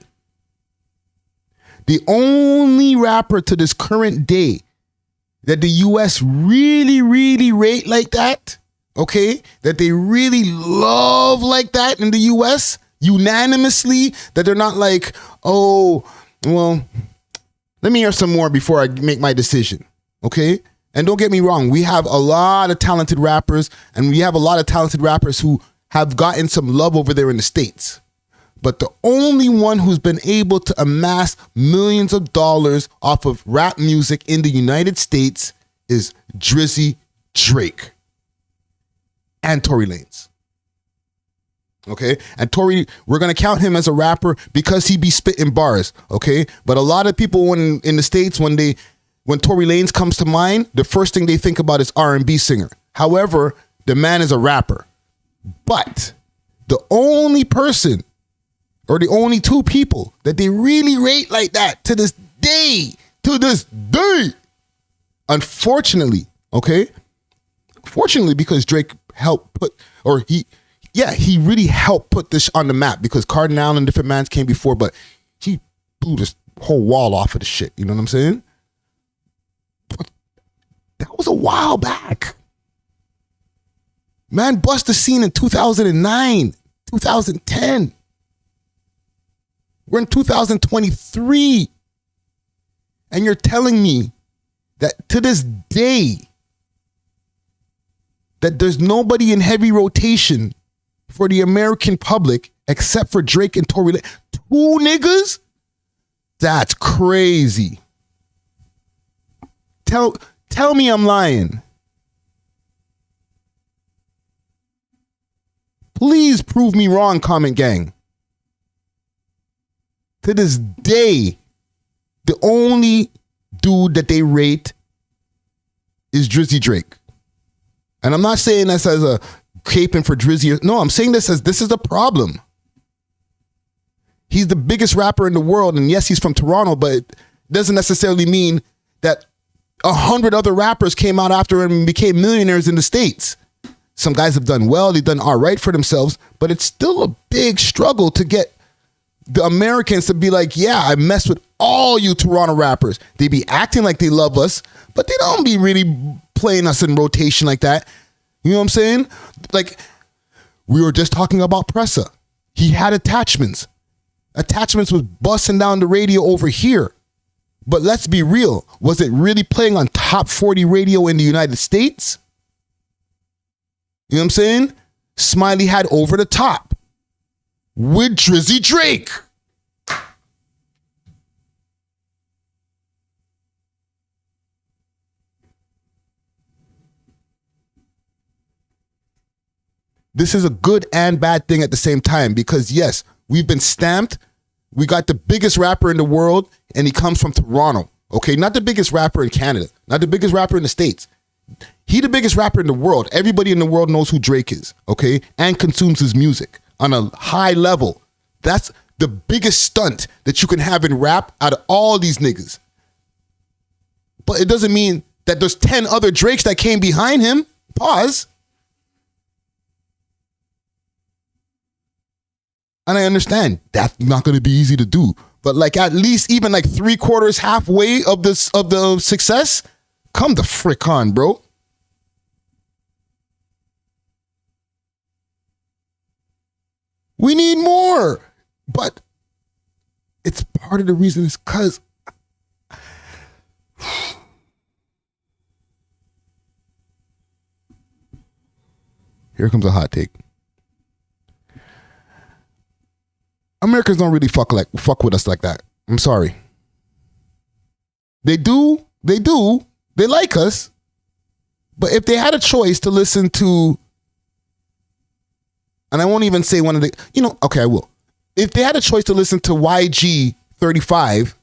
that the US really, really rate like that, okay, that they really love like that in the US, unanimously, that they're not like, oh, well, let me hear some more before I make my decision, okay? And don't get me wrong, we have a lot of talented rappers, and we have a lot of talented rappers who have gotten some love over there in the States. But the only one who's been able to amass millions of dollars off of rap music in the United States is Drizzy Drake and Tory Lanez. Okay? And Tory, we're going to count him as a rapper because he be spitting bars. Okay? But a lot of people in the States, when Tory Lanez comes to mind, the first thing they think about is R&B singer. However, the man is a rapper. But the only person or the only two people that they really rate like that to this day, unfortunately, okay? Fortunately, because Drake helped put, or he really helped put this on the map because Cardinal and different mans came before, but he blew this whole wall off of the shit. You know what I'm saying? But that was a while back. Man bust the scene in 2009, 2010. We're in 2023. And you're telling me that to this day, that there's nobody in heavy rotation for the American public except for Drake and Tory Lanez. Two niggas? That's crazy. Tell me I'm lying. Please prove me wrong, comment gang. To this day, the only dude that they rate is Drizzy Drake. And I'm not saying this as a caping for Drizzy. No, I'm saying this as this is a problem. He's the biggest rapper in the world. And yes, he's from Toronto, but it doesn't necessarily mean that 100 other rappers came out after him and became millionaires in the States. Some guys have done well. They've done all right for themselves, but it's still a big struggle to get the Americans to be like, yeah, I mess with all you Toronto rappers. They be acting like they love us, but they don't be really playing us in rotation like that. You know what I'm saying? Like, we were just talking about Pressa. He had attachments. Attachments was busting down the radio over here. But let's be real. Was it really playing on top 40 radio in the United States? You know what I'm saying? Smiley had Over the Top with Drizzy Drake. This is a good and bad thing at the same time because yes, we've been stamped. We got the biggest rapper in the world and he comes from Toronto. Okay, not the biggest rapper in Canada, not the biggest rapper in the States. He the biggest rapper in the world. Everybody in the world knows who Drake is, okay? And consumes his music on a high level. That's the biggest stunt that you can have in rap out of all these niggas. But it doesn't mean that there's 10 other Drakes that came behind him. Pause. And I understand that's not going to be easy to do. But like at least even like 3/4 halfway of the success, come the frick on, bro. We need more. But it's part of the reason is because here comes a hot take. Americans don't really fuck with us like that. I'm sorry. They do. They like us. But if they had a choice to listen to, and I won't even say one of the, okay, I will. If they had a choice to listen to YG 35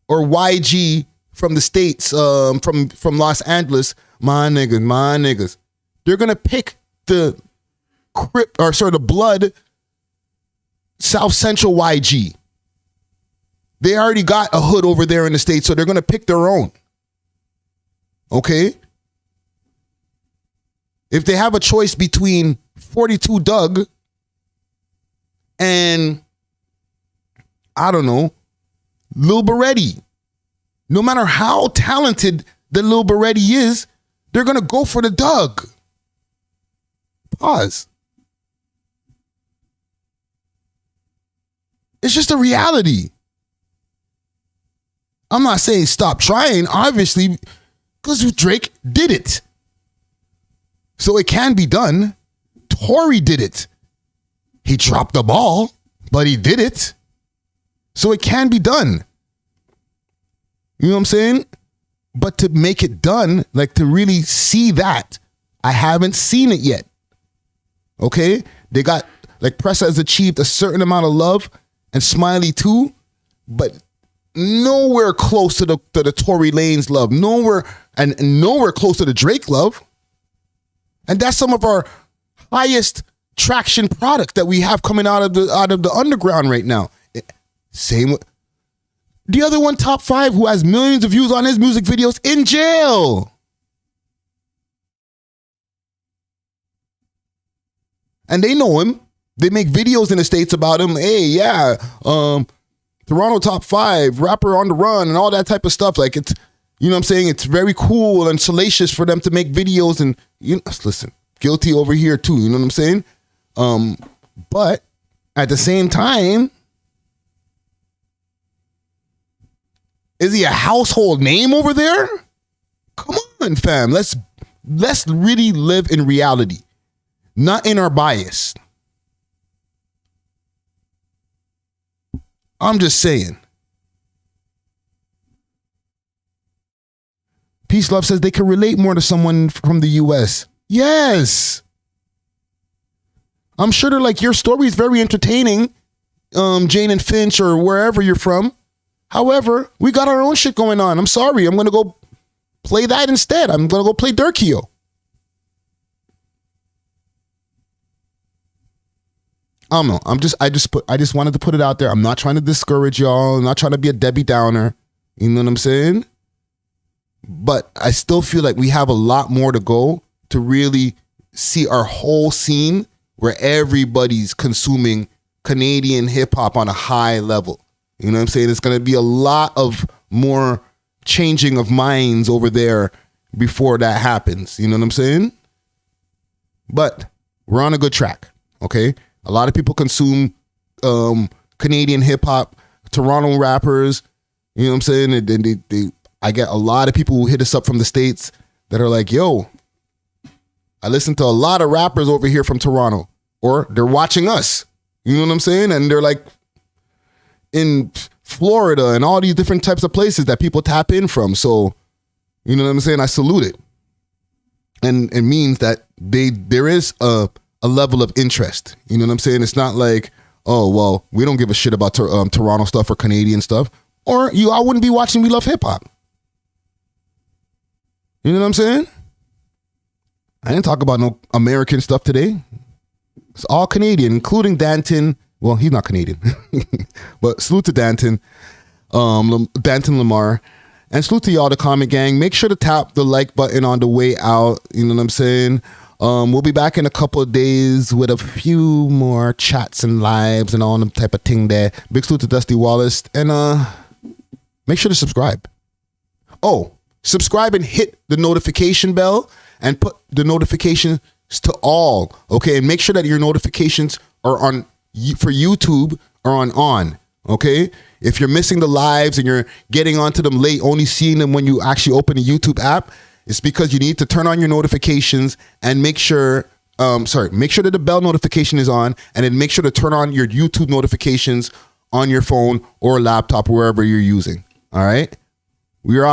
or YG from the States, from Los Angeles, my niggas, they're gonna pick the the blood South Central YG. They already got a hood over there in the States, so they're going to pick their own. Okay? If they have a choice between 42 Doug and, I don't know, Lil Baretti, no matter how talented the Lil Baretti is, they're going to go for the Doug. Pause. It's just a reality. I'm not saying stop trying. Obviously, Because Drake did it. So it can be done. Tory did it. He dropped the ball, but he did it. So it can be done. You know what I'm saying? But to make it done, like to really see that, I haven't seen it yet. Okay? They got, like Pressa has achieved a certain amount of love, and Smiley too, but nowhere close to the Tory Lanez love. Nowhere close to the Drake love. And that's some of our highest traction product that we have coming out of the underground right now. Same with the other one, Top 5, who has millions of views on his music videos, in jail. And they know him. They make videos in the States about him. Hey, yeah, Toronto Top 5, rapper on the run, and all that type of stuff. Like, it's, you know what I'm saying? It's very cool and salacious for them to make videos, and, you know, listen, guilty over here too, you know what I'm saying? But at the same time, is he a household name over there? Come on, fam. Let's really live in reality, not in our bias. I'm just saying. Peace Love says they can relate more to someone from the US. Yes. I'm sure they're like, your story is very entertaining, Jane and Finch or wherever you're from. However, we got our own shit going on. I'm sorry. I'm going to go play that instead. I'm going to go play Durkio. I don't know. I just wanted to put it out there. I'm not trying to discourage y'all. I'm not trying to be a Debbie Downer. You know what I'm saying? But I still feel like we have a lot more to go to really see our whole scene where everybody's consuming Canadian hip hop on a high level. You know what I'm saying? It's going to be a lot of more changing of minds over there before that happens. You know what I'm saying? But we're on a good track. Okay. A lot of people consume Canadian hip hop, Toronto rappers. You know what I'm saying? And I get a lot of people who hit us up from the States that are like, yo, I listen to a lot of rappers over here from Toronto, or they're watching us. You know what I'm saying? And they're like in Florida and all these different types of places that people tap in from. So, you know what I'm saying? I salute it. And it means that there is a level of interest. You know what I'm saying? It's not like, oh, well, we don't give a shit about Toronto stuff or Canadian stuff. Or I wouldn't be watching We Love Hip Hop. You know what I'm saying? I didn't talk about no American stuff today. It's all Canadian, including Danton. Well, he's not Canadian. But salute to Danton. Danton Lamar. And salute to y'all, the comment gang. Make sure to tap the like button on the way out. You know what I'm saying? We'll be back in a couple of days with a few more chats and lives and all them type of thing there. Big salute to Dusty Wallace. And make sure to subscribe. Oh, subscribe and hit the notification bell and put the notifications to all. Okay, and make sure that your notifications are on for YouTube are on. Okay, if you're missing the lives and you're getting onto them late, only seeing them when you actually open the YouTube app, it's because you need to turn on your notifications and make sure that the bell notification is on, and then make sure to turn on your YouTube notifications on your phone or laptop, wherever you're using. All right, we are off.